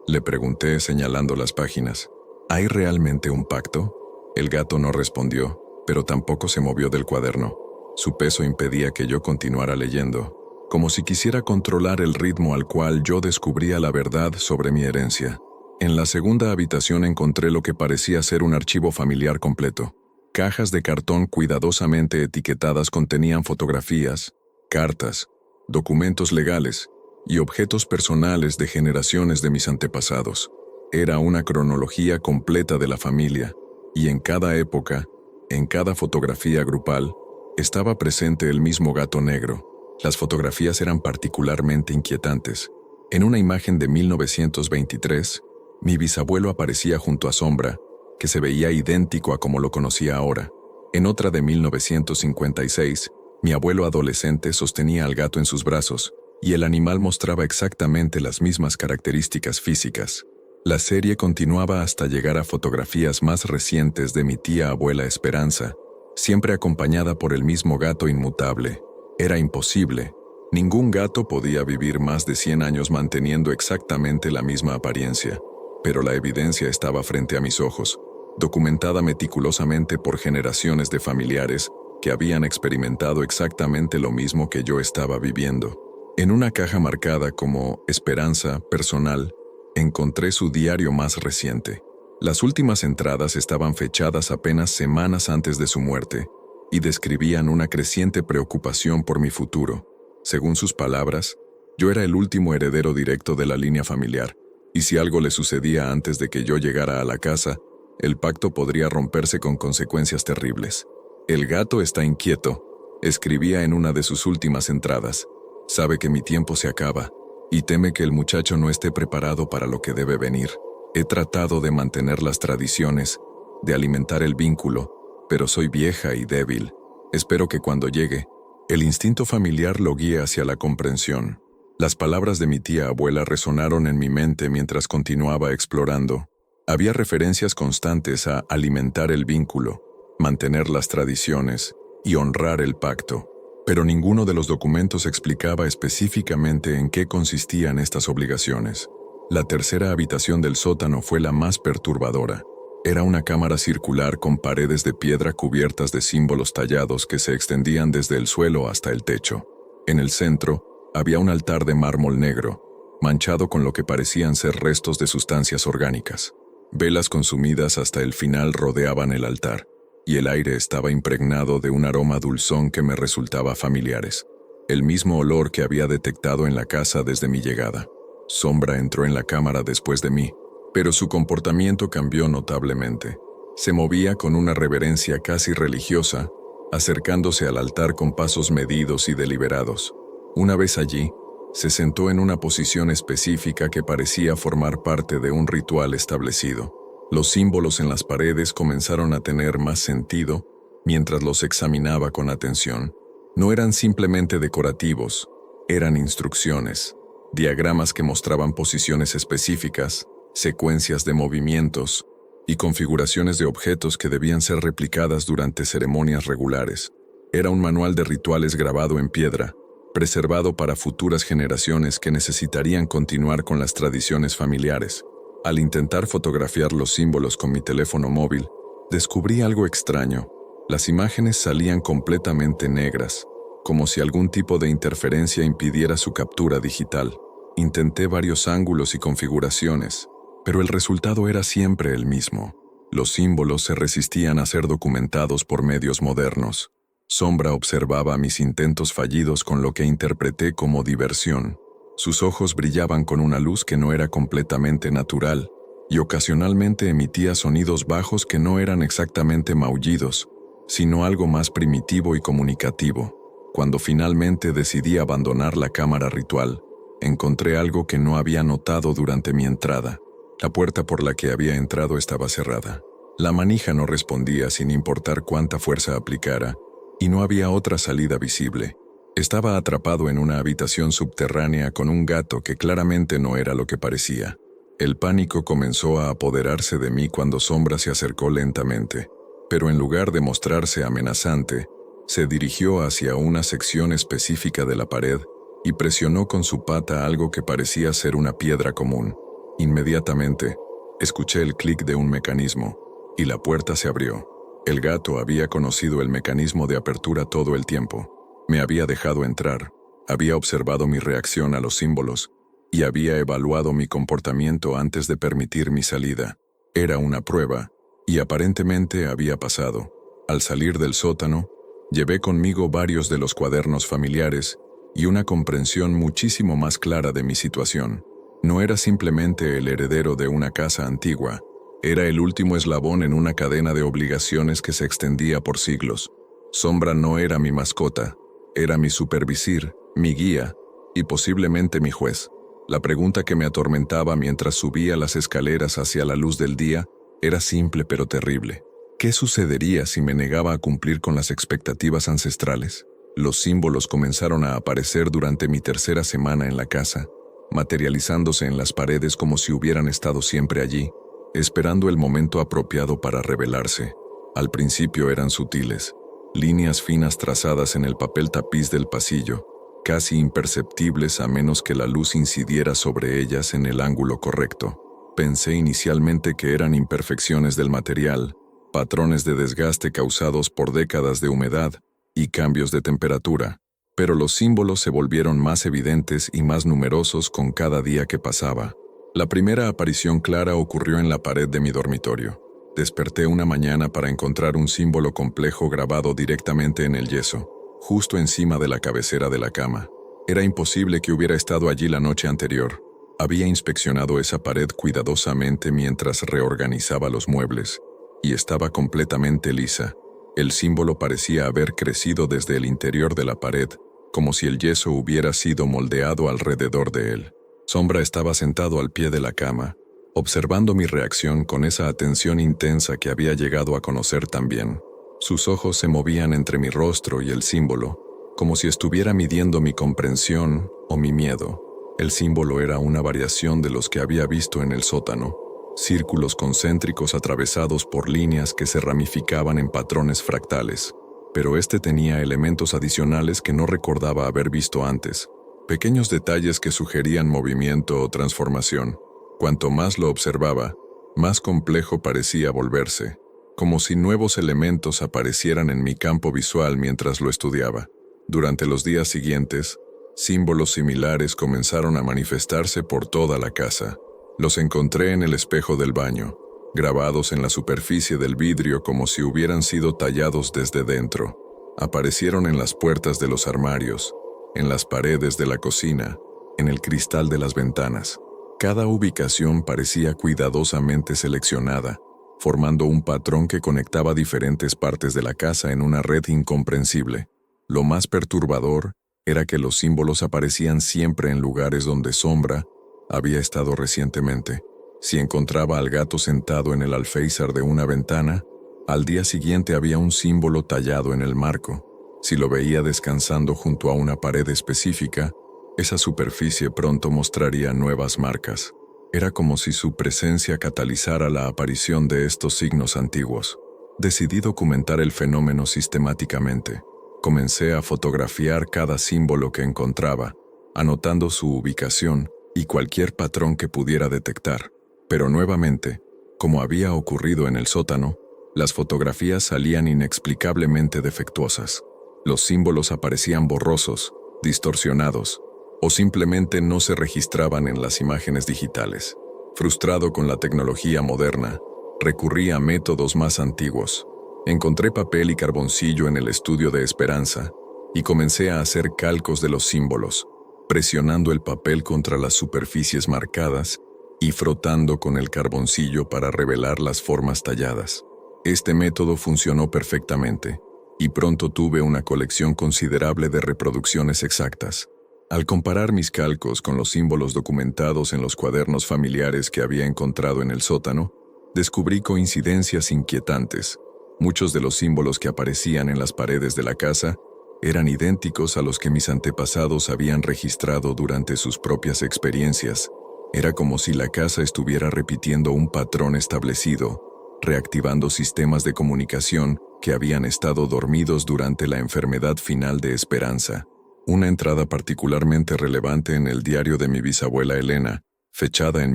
le pregunté señalando las páginas. ¿Hay realmente un pacto? El gato no respondió, pero tampoco se movió del cuaderno. Su peso impedía que yo continuara leyendo, como si quisiera controlar el ritmo al cual yo descubría la verdad sobre mi herencia. En la segunda habitación encontré lo que parecía ser un archivo familiar completo. Cajas de cartón cuidadosamente etiquetadas contenían fotografías, cartas, documentos legales y objetos personales de generaciones de mis antepasados. Era una cronología completa de la familia, y en cada época, en cada fotografía grupal, estaba presente el mismo gato negro. Las fotografías eran particularmente inquietantes. En una imagen de 1923, mi bisabuelo aparecía junto a Sombra, que se veía idéntico a como lo conocía ahora. En otra de 1956, mi abuelo adolescente sostenía al gato en sus brazos, y el animal mostraba exactamente las mismas características físicas. La serie continuaba hasta llegar a fotografías más recientes de mi tía abuela Esperanza, siempre acompañada por el mismo gato inmutable. Era imposible. Ningún gato podía vivir más de 100 años manteniendo exactamente la misma apariencia. Pero la evidencia estaba frente a mis ojos, documentada meticulosamente por generaciones de familiares que habían experimentado exactamente lo mismo que yo estaba viviendo. En una caja marcada como Esperanza Personal, encontré su diario más reciente. Las últimas entradas estaban fechadas apenas semanas antes de su muerte y describían una creciente preocupación por mi futuro. Según sus palabras, yo era el último heredero directo de la línea familiar, y si algo le sucedía antes de que yo llegara a la casa, el pacto podría romperse con consecuencias terribles. El gato está inquieto, escribía en una de sus últimas entradas. Sabe que mi tiempo se acaba, y teme que el muchacho no esté preparado para lo que debe venir. He tratado de mantener las tradiciones, de alimentar el vínculo, pero soy vieja y débil. Espero que cuando llegue, el instinto familiar lo guíe hacia la comprensión. Las palabras de mi tía abuela resonaron en mi mente mientras continuaba explorando. Había referencias constantes a alimentar el vínculo, mantener las tradiciones y honrar el pacto. Pero ninguno de los documentos explicaba específicamente en qué consistían estas obligaciones. La tercera habitación del sótano fue la más perturbadora. Era una cámara circular con paredes de piedra cubiertas de símbolos tallados que se extendían desde el suelo hasta el techo. En el centro, había un altar de mármol negro, manchado con lo que parecían ser restos de sustancias orgánicas. Velas consumidas hasta el final rodeaban el altar, y el aire estaba impregnado de un aroma dulzón que me resultaba familiares. el mismo olor que había detectado en la casa desde mi llegada. Sombra entró en la cámara después de mí, pero su comportamiento cambió notablemente. Se movía con una reverencia casi religiosa, acercándose al altar con pasos medidos y deliberados. Una vez allí, se sentó en una posición específica que parecía formar parte de un ritual establecido. Los símbolos en las paredes comenzaron a tener más sentido mientras los examinaba con atención. No eran simplemente decorativos, eran instrucciones, diagramas que mostraban posiciones específicas, secuencias de movimientos y configuraciones de objetos que debían ser replicadas durante ceremonias regulares. Era un manual de rituales grabado en piedra, preservado para futuras generaciones que necesitarían continuar con las tradiciones familiares. Al intentar fotografiar los símbolos con mi teléfono móvil, descubrí algo extraño. Las imágenes salían completamente negras, como si algún tipo de interferencia impidiera su captura digital. Intenté varios ángulos y configuraciones, pero el resultado era siempre el mismo. Los símbolos se resistían a ser documentados por medios modernos. Sombra observaba mis intentos fallidos con lo que interpreté como diversión. Sus ojos brillaban con una luz que no era completamente natural, y ocasionalmente emitía sonidos bajos que no eran exactamente maullidos, sino algo más primitivo y comunicativo. Cuando finalmente decidí abandonar la cámara ritual, encontré algo que no había notado durante mi entrada. La puerta por la que había entrado estaba cerrada. La manija no respondía sin importar cuánta fuerza aplicara, y no había otra salida visible. Estaba atrapado en una habitación subterránea con un gato que claramente no era lo que parecía. El pánico comenzó a apoderarse de mí cuando Sombra se acercó lentamente, pero en lugar de mostrarse amenazante, se dirigió hacia una sección específica de la pared y presionó con su pata algo que parecía ser una piedra común. Inmediatamente, escuché el clic de un mecanismo, y la puerta se abrió. El gato había conocido el mecanismo de apertura todo el tiempo. Me había dejado entrar, había observado mi reacción a los símbolos, y había evaluado mi comportamiento antes de permitir mi salida. Era una prueba, y aparentemente había pasado. Al salir del sótano, llevé conmigo varios de los cuadernos familiares y una comprensión muchísimo más clara de mi situación. No era simplemente el heredero de una casa antigua, era el último eslabón en una cadena de obligaciones que se extendía por siglos. Sombra no era mi mascota, era mi supervisir, mi guía y posiblemente mi juez. La pregunta que me atormentaba mientras subía las escaleras hacia la luz del día era simple pero terrible. ¿Qué sucedería si me negaba a cumplir con las expectativas ancestrales? Los símbolos comenzaron a aparecer durante mi tercera semana en la casa, materializándose en las paredes como si hubieran estado siempre allí, esperando el momento apropiado para revelarse. Al principio eran sutiles, líneas finas trazadas en el papel tapiz del pasillo, casi imperceptibles a menos que la luz incidiera sobre ellas en el ángulo correcto. Pensé inicialmente que eran imperfecciones del material, patrones de desgaste causados por décadas de humedad y cambios de temperatura, pero los símbolos se volvieron más evidentes y más numerosos con cada día que pasaba. La primera aparición clara ocurrió en la pared de mi dormitorio. Desperté una mañana para encontrar un símbolo complejo grabado directamente en el yeso, justo encima de la cabecera de la cama. Era imposible que hubiera estado allí la noche anterior. Había inspeccionado esa pared cuidadosamente mientras reorganizaba los muebles, y estaba completamente lisa. El símbolo parecía haber crecido desde el interior de la pared, como si el yeso hubiera sido moldeado alrededor de él. Sombra estaba sentado al pie de la cama, observando mi reacción con esa atención intensa que había llegado a conocer tan bien. Sus ojos se movían entre mi rostro y el símbolo, como si estuviera midiendo mi comprensión o mi miedo. El símbolo era una variación de los que había visto en el sótano, círculos concéntricos atravesados por líneas que se ramificaban en patrones fractales, pero este tenía elementos adicionales que no recordaba haber visto antes, pequeños detalles que sugerían movimiento o transformación. Cuanto más lo observaba, más complejo parecía volverse, como si nuevos elementos aparecieran en mi campo visual mientras lo estudiaba. Durante los días siguientes, símbolos similares comenzaron a manifestarse por toda la casa. Los encontré en el espejo del baño, grabados en la superficie del vidrio como si hubieran sido tallados desde dentro. Aparecieron en las puertas de los armarios, en las paredes de la cocina, en el cristal de las ventanas. Cada ubicación parecía cuidadosamente seleccionada, formando un patrón que conectaba diferentes partes de la casa en una red incomprensible. Lo más perturbador era que los símbolos aparecían siempre en lugares donde Sombra había estado recientemente. Si encontraba al gato sentado en el alféizar de una ventana, al día siguiente había un símbolo tallado en el marco. Si lo veía descansando junto a una pared específica, esa superficie pronto mostraría nuevas marcas. Era como si su presencia catalizara la aparición de estos signos antiguos. Decidí documentar el fenómeno sistemáticamente. Comencé a fotografiar cada símbolo que encontraba, anotando su ubicación y cualquier patrón que pudiera detectar. Pero nuevamente, como había ocurrido en el sótano, las fotografías salían inexplicablemente defectuosas. Los símbolos aparecían borrosos, distorsionados, o simplemente no se registraban en las imágenes digitales. Frustrado con la tecnología moderna, recurrí a métodos más antiguos. Encontré papel y carboncillo en el estudio de Esperanza y comencé a hacer calcos de los símbolos, presionando el papel contra las superficies marcadas y frotando con el carboncillo para revelar las formas talladas. Este método funcionó perfectamente, y pronto tuve una colección considerable de reproducciones exactas. Al comparar mis calcos con los símbolos documentados en los cuadernos familiares que había encontrado en el sótano, descubrí coincidencias inquietantes. Muchos de los símbolos que aparecían en las paredes de la casa eran idénticos a los que mis antepasados habían registrado durante sus propias experiencias. Era como si la casa estuviera repitiendo un patrón establecido, reactivando sistemas de comunicación que habían estado dormidos durante la enfermedad final de Esperanza. Una entrada particularmente relevante en el diario de mi bisabuela Elena, fechada en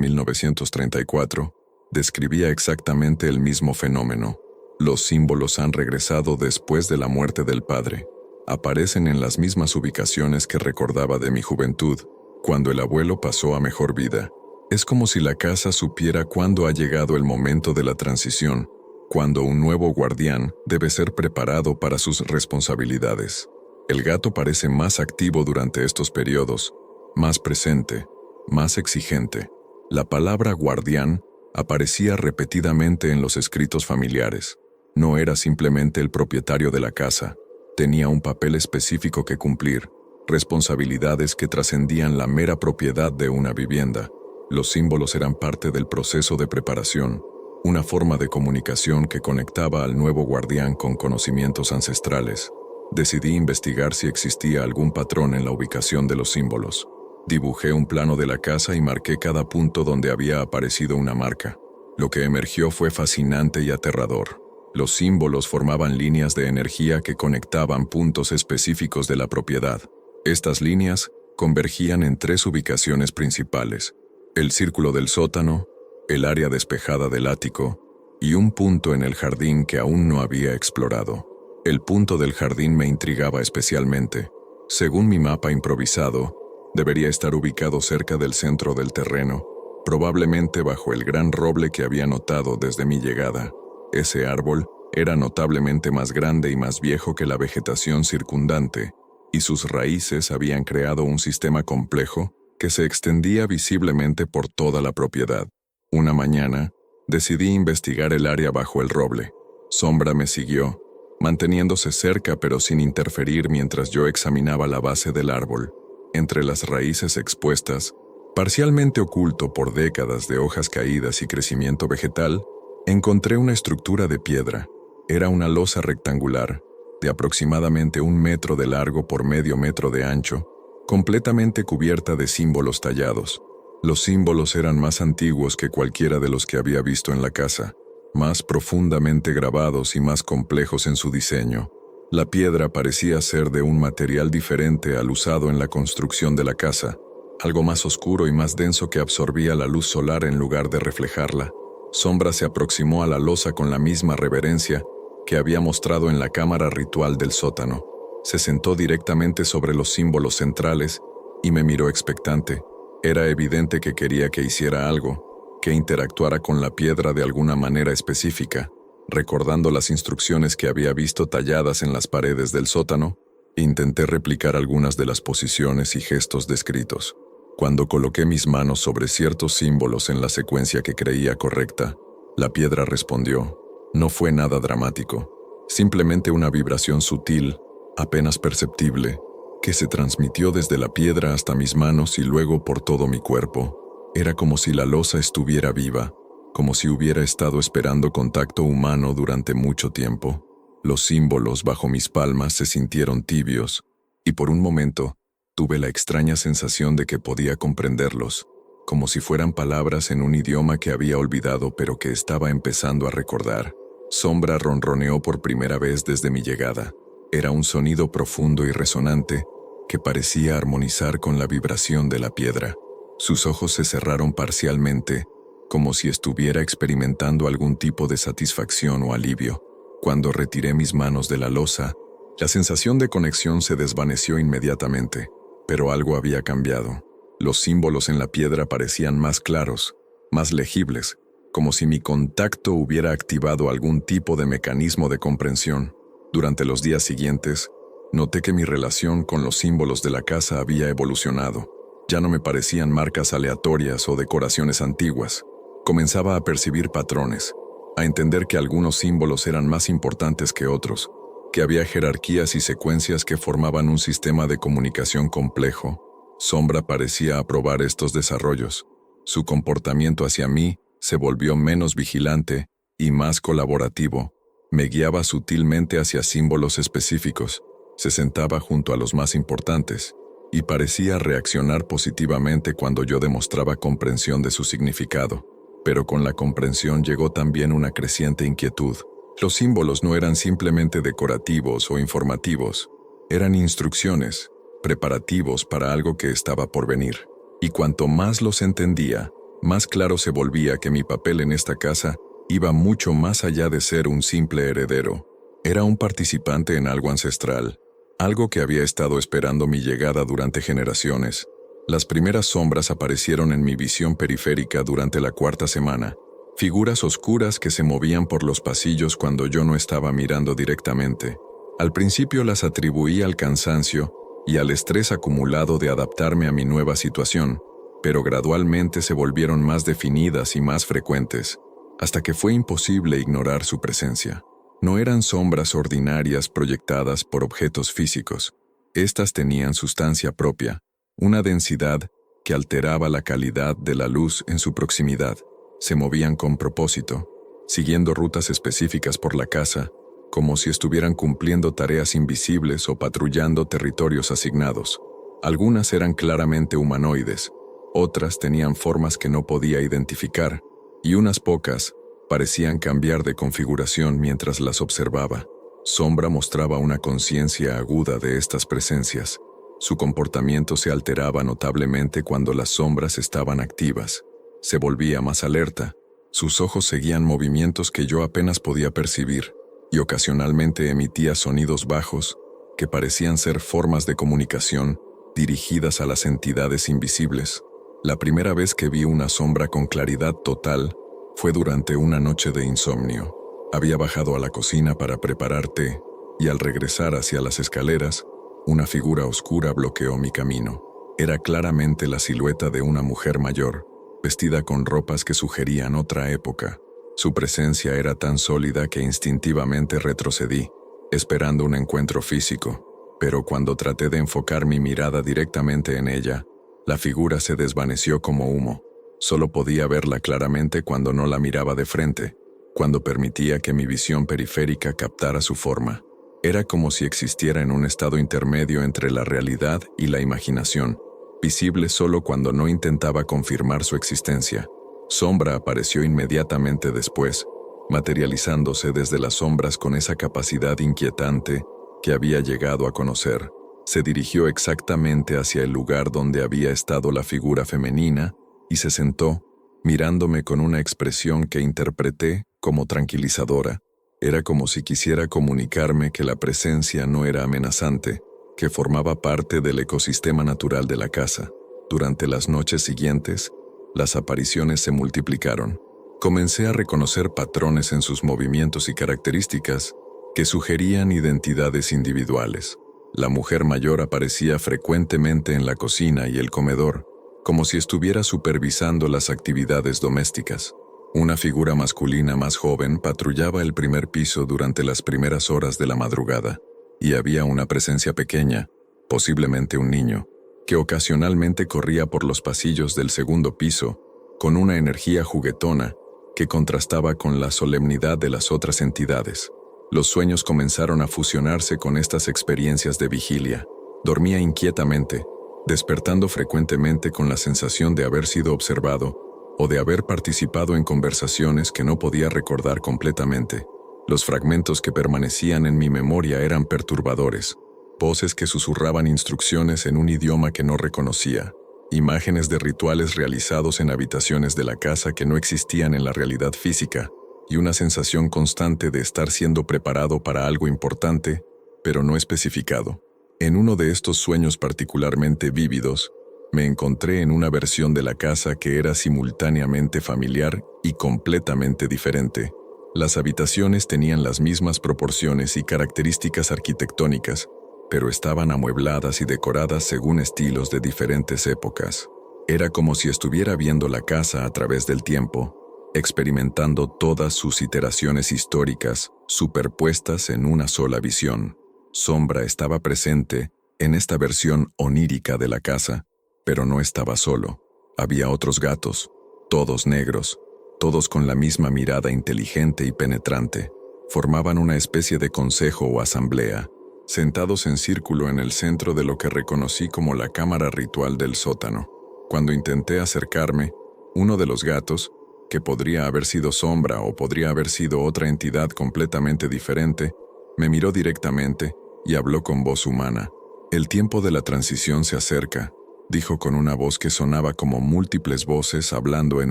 1934, describía exactamente el mismo fenómeno. Los símbolos han regresado después de la muerte del padre. Aparecen en las mismas ubicaciones que recordaba de mi juventud, cuando el abuelo pasó a mejor vida. Es como si la casa supiera cuándo ha llegado el momento de la transición, cuando un nuevo guardián debe ser preparado para sus responsabilidades. El gato parece más activo durante estos periodos, más presente, más exigente. La palabra guardián aparecía repetidamente en los escritos familiares. No era simplemente el propietario de la casa, tenía un papel específico que cumplir, responsabilidades que trascendían la mera propiedad de una vivienda. Los símbolos eran parte del proceso de preparación, una forma de comunicación que conectaba al nuevo guardián con conocimientos ancestrales. Decidí investigar si existía algún patrón en la ubicación de los símbolos. Dibujé un plano de la casa y marqué cada punto donde había aparecido una marca. Lo que emergió fue fascinante y aterrador. Los símbolos formaban líneas de energía que conectaban puntos específicos de la propiedad. Estas líneas convergían en 3 ubicaciones principales: el círculo del sótano, el área despejada del ático y un punto en el jardín que aún no había explorado. El punto del jardín me intrigaba especialmente. Según mi mapa improvisado, debería estar ubicado cerca del centro del terreno, probablemente bajo el gran roble que había notado desde mi llegada. Ese árbol era notablemente más grande y más viejo que la vegetación circundante, y sus raíces habían creado un sistema complejo que se extendía visiblemente por toda la propiedad. Una mañana, decidí investigar el área bajo el roble. Sombra me siguió, manteniéndose cerca pero sin interferir mientras yo examinaba la base del árbol. Entre las raíces expuestas, parcialmente oculto por décadas de hojas caídas y crecimiento vegetal, encontré una estructura de piedra. Era una losa rectangular, de aproximadamente 1 metro de largo por medio metro de ancho, completamente cubierta de símbolos tallados. Los símbolos eran más antiguos que cualquiera de los que había visto en la casa, más profundamente grabados y más complejos en su diseño. La piedra parecía ser de un material diferente al usado en la construcción de la casa, algo más oscuro y más denso que absorbía la luz solar en lugar de reflejarla. Sombra se aproximó a la losa con la misma reverencia que había mostrado en la cámara ritual del sótano. Se sentó directamente sobre los símbolos centrales y me miró expectante. Era evidente que quería que hiciera algo, que interactuara con la piedra de alguna manera específica. Recordando las instrucciones que había visto talladas en las paredes del sótano, Intenté replicar algunas de las posiciones y gestos descritos. Cuando coloqué mis manos sobre ciertos símbolos en la secuencia que creía correcta, la piedra respondió. No fue nada dramático, simplemente una vibración sutil, apenas perceptible, que se transmitió desde la piedra hasta mis manos y luego por todo mi cuerpo. Era como si la losa estuviera viva, como si hubiera estado esperando contacto humano durante mucho tiempo. Los símbolos bajo mis palmas se sintieron tibios, y por un momento tuve la extraña sensación de que podía comprenderlos, como si fueran palabras en un idioma que había olvidado pero que estaba empezando a recordar. Sombra ronroneó por primera vez desde mi llegada. Era un sonido profundo y resonante que parecía armonizar con la vibración de la piedra. Sus ojos se cerraron parcialmente, como si estuviera experimentando algún tipo de satisfacción o alivio. Cuando retiré mis manos de la losa, la sensación de conexión se desvaneció inmediatamente, pero algo había cambiado. Los símbolos en la piedra parecían más claros, más legibles, como si mi contacto hubiera activado algún tipo de mecanismo de comprensión. Durante los días siguientes, noté que mi relación con los símbolos de la casa había evolucionado. Ya no me parecían marcas aleatorias o decoraciones antiguas. Comenzaba a percibir patrones, a entender que algunos símbolos eran más importantes que otros, que había jerarquías y secuencias que formaban un sistema de comunicación complejo. Sombra parecía aprobar estos desarrollos. Su comportamiento hacia mí se volvió menos vigilante y más colaborativo. Me guiaba sutilmente hacia símbolos específicos, se sentaba junto a los más importantes, y parecía reaccionar positivamente cuando yo demostraba comprensión de su significado. Pero con la comprensión llegó también una creciente inquietud. Los símbolos no eran simplemente decorativos o informativos, eran instrucciones, preparativos para algo que estaba por venir. Y cuanto más los entendía, más claro se volvía que mi papel en esta casa iba mucho más allá de ser un simple heredero. Era un participante en algo ancestral, algo que había estado esperando mi llegada durante generaciones. Las primeras sombras aparecieron en mi visión periférica durante la cuarta semana, figuras oscuras que se movían por los pasillos cuando yo no estaba mirando directamente. Al principio las atribuí al cansancio y al estrés acumulado de adaptarme a mi nueva situación, pero gradualmente se volvieron más definidas y más frecuentes, hasta que fue imposible ignorar su presencia. No eran sombras ordinarias proyectadas por objetos físicos. Estas tenían sustancia propia, una densidad que alteraba la calidad de la luz en su proximidad. Se movían con propósito, siguiendo rutas específicas por la casa, como si estuvieran cumpliendo tareas invisibles o patrullando territorios asignados. Algunas eran claramente humanoides, otras tenían formas que no podía identificar, y unas pocas parecían cambiar de configuración mientras las observaba. Sombra mostraba una conciencia aguda de estas presencias. Su comportamiento se alteraba notablemente cuando las sombras estaban activas. Se volvía más alerta. Sus ojos seguían movimientos que yo apenas podía percibir, y ocasionalmente emitía sonidos bajos que parecían ser formas de comunicación dirigidas a las entidades invisibles. La primera vez que vi una sombra con claridad total fue durante una noche de insomnio. Había bajado a la cocina para preparar té, y al regresar hacia las escaleras, una figura oscura bloqueó mi camino. Era claramente la silueta de una mujer mayor, vestida con ropas que sugerían otra época. Su presencia era tan sólida que instintivamente retrocedí, esperando un encuentro físico, pero cuando traté de enfocar mi mirada directamente en ella, la figura se desvaneció como humo. Solo podía verla claramente cuando no la miraba de frente, cuando permitía que mi visión periférica captara su forma. Era como si existiera en un estado intermedio entre la realidad y la imaginación, visible solo cuando no intentaba confirmar su existencia. Sombra apareció inmediatamente después, materializándose desde las sombras con esa capacidad inquietante que había llegado a conocer. Se dirigió exactamente hacia el lugar donde había estado la figura femenina y se sentó, mirándome con una expresión que interpreté como tranquilizadora. Era como si quisiera comunicarme que la presencia no era amenazante, que formaba parte del ecosistema natural de la casa. Durante las noches siguientes, las apariciones se multiplicaron. Comencé a reconocer patrones en sus movimientos y características que sugerían identidades individuales. La mujer mayor aparecía frecuentemente en la cocina y el comedor, como si estuviera supervisando las actividades domésticas. Una figura masculina más joven patrullaba el primer piso durante las primeras horas de la madrugada, y había una presencia pequeña, posiblemente un niño, que ocasionalmente corría por los pasillos del segundo piso, con una energía juguetona que contrastaba con la solemnidad de las otras entidades. Los sueños comenzaron a fusionarse con estas experiencias de vigilia. Dormía inquietamente, despertando frecuentemente con la sensación de haber sido observado o de haber participado en conversaciones que no podía recordar completamente. Los fragmentos que permanecían en mi memoria eran perturbadores, voces que susurraban instrucciones en un idioma que no reconocía, imágenes de rituales realizados en habitaciones de la casa que no existían en la realidad física, y una sensación constante de estar siendo preparado para algo importante, pero no especificado. En uno de estos sueños particularmente vívidos, me encontré en una versión de la casa que era simultáneamente familiar y completamente diferente. Las habitaciones tenían las mismas proporciones y características arquitectónicas, pero estaban amuebladas y decoradas según estilos de diferentes épocas. Era como si estuviera viendo la casa a través del tiempo, experimentando todas sus iteraciones históricas superpuestas en una sola visión. Sombra estaba presente en esta versión onírica de la casa, pero no estaba solo. Había otros gatos, todos negros, todos con la misma mirada inteligente y penetrante. Formaban una especie de consejo o asamblea, sentados en círculo en el centro de lo que reconocí como la cámara ritual del sótano. Cuando intenté acercarme, uno de los gatos, que podría haber sido Sombra o podría haber sido otra entidad completamente diferente, me miró directamente y habló con voz humana. «El tiempo de la transición se acerca», dijo con una voz que sonaba como múltiples voces hablando en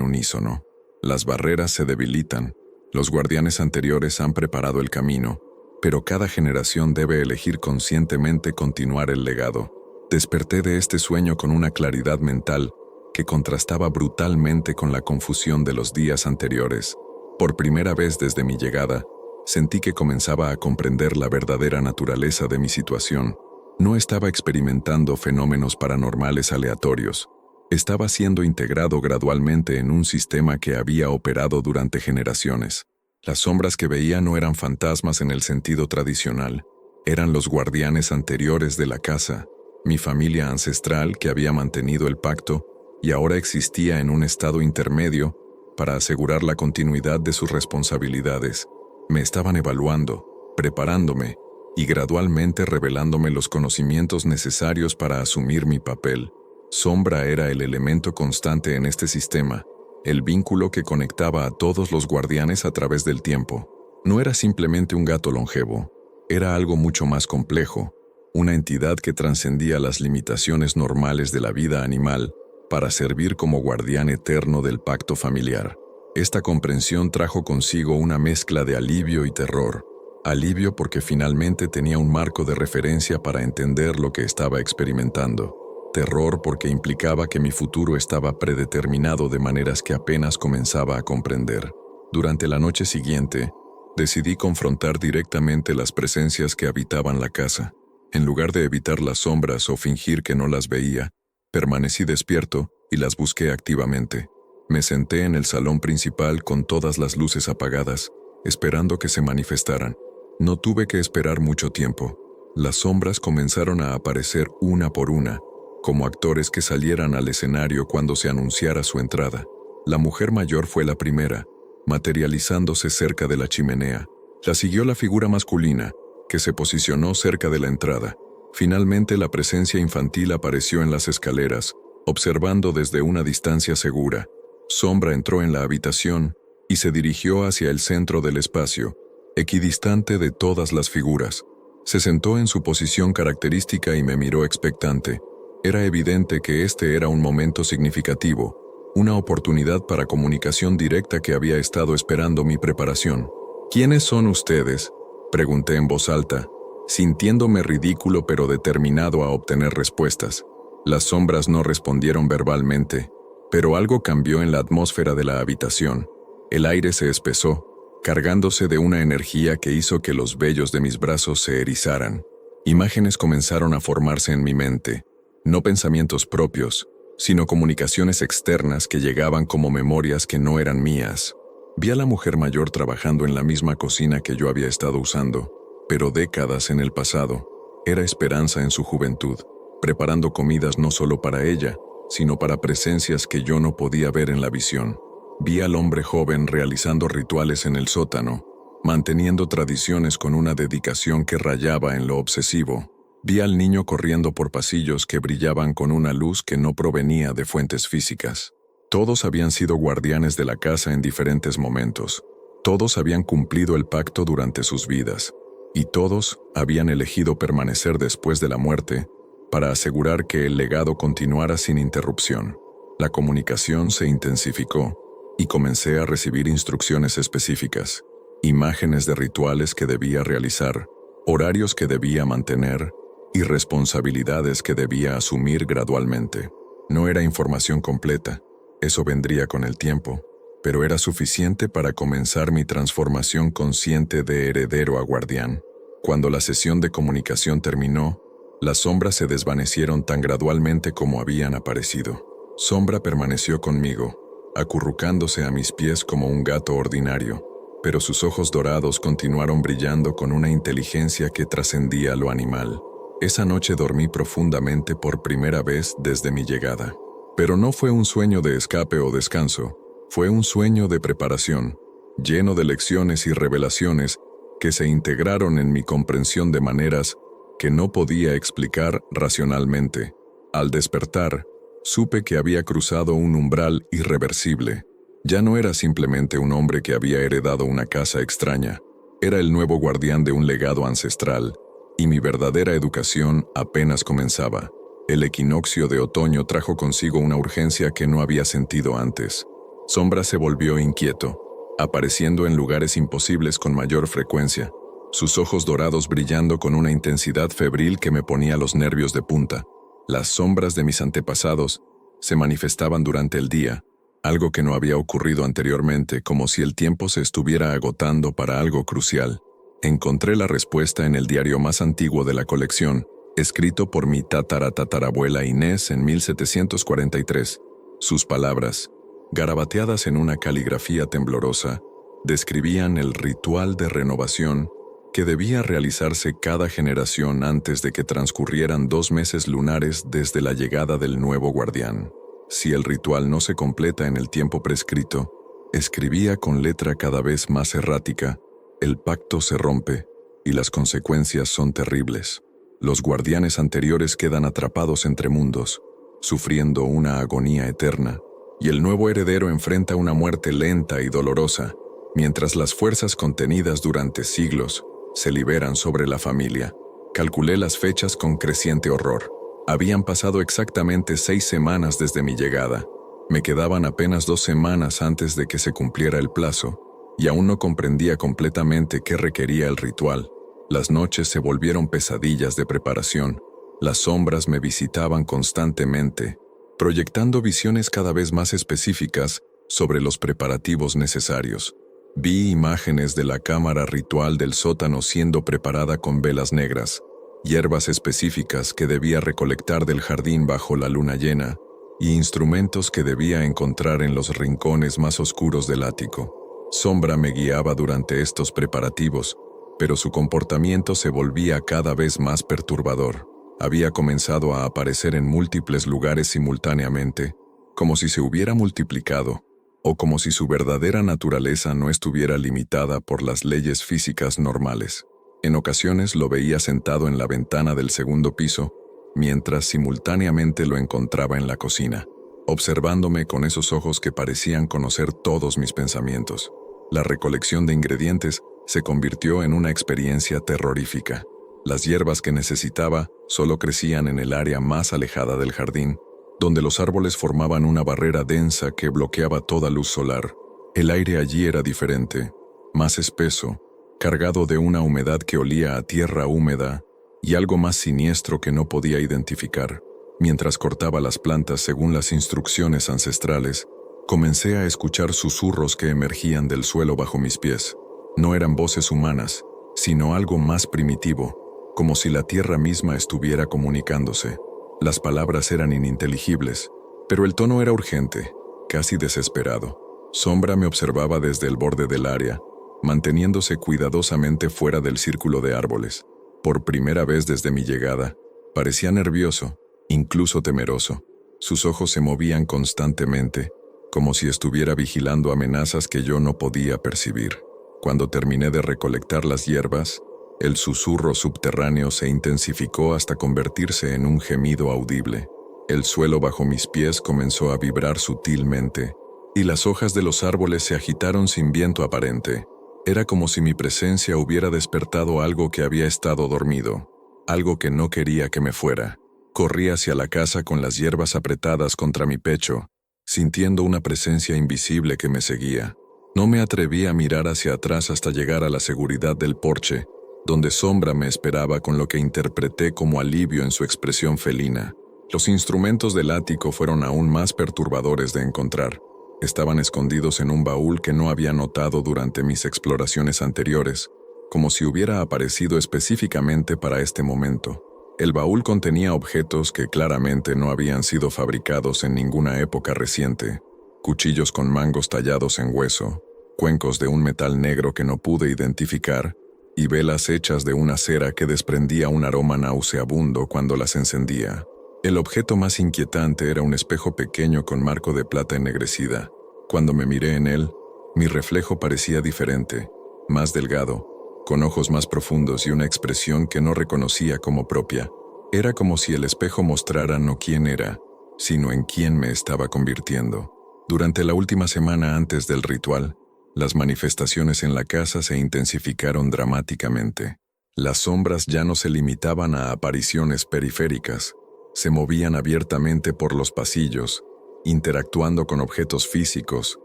unísono. «Las barreras se debilitan, los guardianes anteriores han preparado el camino, pero cada generación debe elegir conscientemente continuar el legado». Desperté de este sueño con una claridad mental que contrastaba brutalmente con la confusión de los días anteriores. Por primera vez desde mi llegada, sentí que comenzaba a comprender la verdadera naturaleza de mi situación. No estaba experimentando fenómenos paranormales aleatorios. Estaba siendo integrado gradualmente en un sistema que había operado durante generaciones. Las sombras que veía no eran fantasmas en el sentido tradicional. Eran los guardianes anteriores de la casa, mi familia ancestral que había mantenido el pacto y ahora existía en un estado intermedio para asegurar la continuidad de sus responsabilidades. Me estaban evaluando, preparándome y gradualmente revelándome los conocimientos necesarios para asumir mi papel. Sombra era el elemento constante en este sistema, el vínculo que conectaba a todos los guardianes a través del tiempo. No era simplemente un gato longevo, era algo mucho más complejo, una entidad que trascendía las limitaciones normales de la vida animal para servir como guardián eterno del pacto familiar. Esta comprensión trajo consigo una mezcla de alivio y terror. Alivio porque finalmente tenía un marco de referencia para entender lo que estaba experimentando. Terror porque implicaba que mi futuro estaba predeterminado de maneras que apenas comenzaba a comprender. Durante la noche siguiente, decidí confrontar directamente las presencias que habitaban la casa. En lugar de evitar las sombras o fingir que no las veía, permanecí despierto y las busqué activamente. Me senté en el salón principal con todas las luces apagadas, esperando que se manifestaran. No tuve que esperar mucho tiempo. Las sombras comenzaron a aparecer una por una, como actores que salieran al escenario cuando se anunciara su entrada. La mujer mayor fue la primera, materializándose cerca de la chimenea. La siguió la figura masculina, que se posicionó cerca de la entrada. Finalmente la presencia infantil apareció en las escaleras, observando desde una distancia segura. Sombra entró en la habitación y se dirigió hacia el centro del espacio, equidistante de todas las figuras. Se sentó en su posición característica y me miró expectante. Era evidente que este era un momento significativo, una oportunidad para comunicación directa que había estado esperando mi preparación. «¿Quiénes son ustedes?», pregunté en voz alta, sintiéndome ridículo pero determinado a obtener respuestas. Las sombras no respondieron verbalmente, pero algo cambió en la atmósfera de la habitación. El aire se espesó, cargándose de una energía que hizo que los vellos de mis brazos se erizaran. Imágenes comenzaron a formarse en mi mente, no pensamientos propios, sino comunicaciones externas que llegaban como memorias que no eran mías. Vi a la mujer mayor trabajando en la misma cocina que yo había estado usando, pero décadas en el pasado. Era Esperanza en su juventud, preparando comidas no solo para ella, sino para presencias que yo no podía ver en la visión. Vi al hombre joven realizando rituales en el sótano, manteniendo tradiciones con una dedicación que rayaba en lo obsesivo. Vi al niño corriendo por pasillos que brillaban con una luz que no provenía de fuentes físicas. Todos habían sido guardianes de la casa en diferentes momentos. Todos habían cumplido el pacto durante sus vidas. Y todos habían elegido permanecer después de la muerte para asegurar que el legado continuara sin interrupción. La comunicación se intensificó y comencé a recibir instrucciones específicas, imágenes de rituales que debía realizar, horarios que debía mantener y responsabilidades que debía asumir gradualmente. No era información completa, eso vendría con el tiempo, pero era suficiente para comenzar mi transformación consciente de heredero a guardián. Cuando la sesión de comunicación terminó, las sombras se desvanecieron tan gradualmente como habían aparecido. Sombra permaneció conmigo, acurrucándose a mis pies como un gato ordinario, pero sus ojos dorados continuaron brillando con una inteligencia que trascendía lo animal. Esa noche dormí profundamente por primera vez desde mi llegada. Pero no fue un sueño de escape o descanso, fue un sueño de preparación, lleno de lecciones y revelaciones que se integraron en mi comprensión de maneras que no podía explicar racionalmente. Al despertar, supe que había cruzado un umbral irreversible. Ya no era simplemente un hombre que había heredado una casa extraña, era el nuevo guardián de un legado ancestral, y mi verdadera educación apenas comenzaba. El equinoccio de otoño trajo consigo una urgencia que no había sentido antes. Sombra se volvió inquieto, apareciendo en lugares imposibles con mayor frecuencia, sus ojos dorados brillando con una intensidad febril que me ponía los nervios de punta. Las sombras de mis antepasados se manifestaban durante el día, algo que no había ocurrido anteriormente, como si el tiempo se estuviera agotando para algo crucial. Encontré la respuesta en el diario más antiguo de la colección, escrito por mi tatarabuela Inés en 1743. Sus palabras, garabateadas en una caligrafía temblorosa, describían el ritual de renovación que debía realizarse cada generación antes de que transcurrieran 2 meses lunares desde la llegada del nuevo guardián. Si el ritual no se completa en el tiempo prescrito, escribía con letra cada vez más errática, el pacto se rompe y las consecuencias son terribles. Los guardianes anteriores quedan atrapados entre mundos, sufriendo una agonía eterna, y el nuevo heredero enfrenta una muerte lenta y dolorosa, mientras las fuerzas contenidas durante siglos se liberan sobre la familia. Calculé las fechas con creciente horror. Habían pasado exactamente 6 semanas desde mi llegada. Me quedaban apenas 2 semanas antes de que se cumpliera el plazo, y aún no comprendía completamente qué requería el ritual. Las noches se volvieron pesadillas de preparación. Las sombras me visitaban constantemente, proyectando visiones cada vez más específicas sobre los preparativos necesarios. Vi imágenes de la cámara ritual del sótano siendo preparada con velas negras, hierbas específicas que debía recolectar del jardín bajo la luna llena, y instrumentos que debía encontrar en los rincones más oscuros del ático. Sombra me guiaba durante estos preparativos, pero su comportamiento se volvía cada vez más perturbador. Había comenzado a aparecer en múltiples lugares simultáneamente, como si se hubiera multiplicado, o como si su verdadera naturaleza no estuviera limitada por las leyes físicas normales. En ocasiones lo veía sentado en la ventana del segundo piso, mientras simultáneamente lo encontraba en la cocina, observándome con esos ojos que parecían conocer todos mis pensamientos. La recolección de ingredientes se convirtió en una experiencia terrorífica. Las hierbas que necesitaba solo crecían en el área más alejada del jardín, donde los árboles formaban una barrera densa que bloqueaba toda luz solar. El aire allí era diferente, más espeso, cargado de una humedad que olía a tierra húmeda y algo más siniestro que no podía identificar. Mientras cortaba las plantas según las instrucciones ancestrales, comencé a escuchar susurros que emergían del suelo bajo mis pies. No eran voces humanas, sino algo más primitivo, como si la tierra misma estuviera comunicándose. Las palabras eran ininteligibles, pero el tono era urgente, casi desesperado. Sombra me observaba desde el borde del área, manteniéndose cuidadosamente fuera del círculo de árboles. Por primera vez desde mi llegada, parecía nervioso, incluso temeroso. Sus ojos se movían constantemente, como si estuviera vigilando amenazas que yo no podía percibir. Cuando terminé de recolectar las hierbas, el susurro subterráneo se intensificó hasta convertirse en un gemido audible. El suelo bajo mis pies comenzó a vibrar sutilmente, y las hojas de los árboles se agitaron sin viento aparente. Era como si mi presencia hubiera despertado algo que había estado dormido, algo que no quería que me fuera. Corrí hacia la casa con las hierbas apretadas contra mi pecho, sintiendo una presencia invisible que me seguía. No me atreví a mirar hacia atrás hasta llegar a la seguridad del porche, donde Sombra me esperaba con lo que interpreté como alivio en su expresión felina. Los instrumentos del ático fueron aún más perturbadores de encontrar. Estaban escondidos en un baúl que no había notado durante mis exploraciones anteriores, como si hubiera aparecido específicamente para este momento. El baúl contenía objetos que claramente no habían sido fabricados en ninguna época reciente: cuchillos con mangos tallados en hueso, cuencos de un metal negro que no pude identificar, y velas hechas de una cera que desprendía un aroma nauseabundo cuando las encendía. El objeto más inquietante era un espejo pequeño con marco de plata ennegrecida. Cuando me miré en él, mi reflejo parecía diferente, más delgado, con ojos más profundos y una expresión que no reconocía como propia. Era como si el espejo mostrara no quién era, sino en quién me estaba convirtiendo. Durante la última semana antes del ritual, las manifestaciones en la casa se intensificaron dramáticamente. Las sombras ya no se limitaban a apariciones periféricas, se movían abiertamente por los pasillos, interactuando con objetos físicos,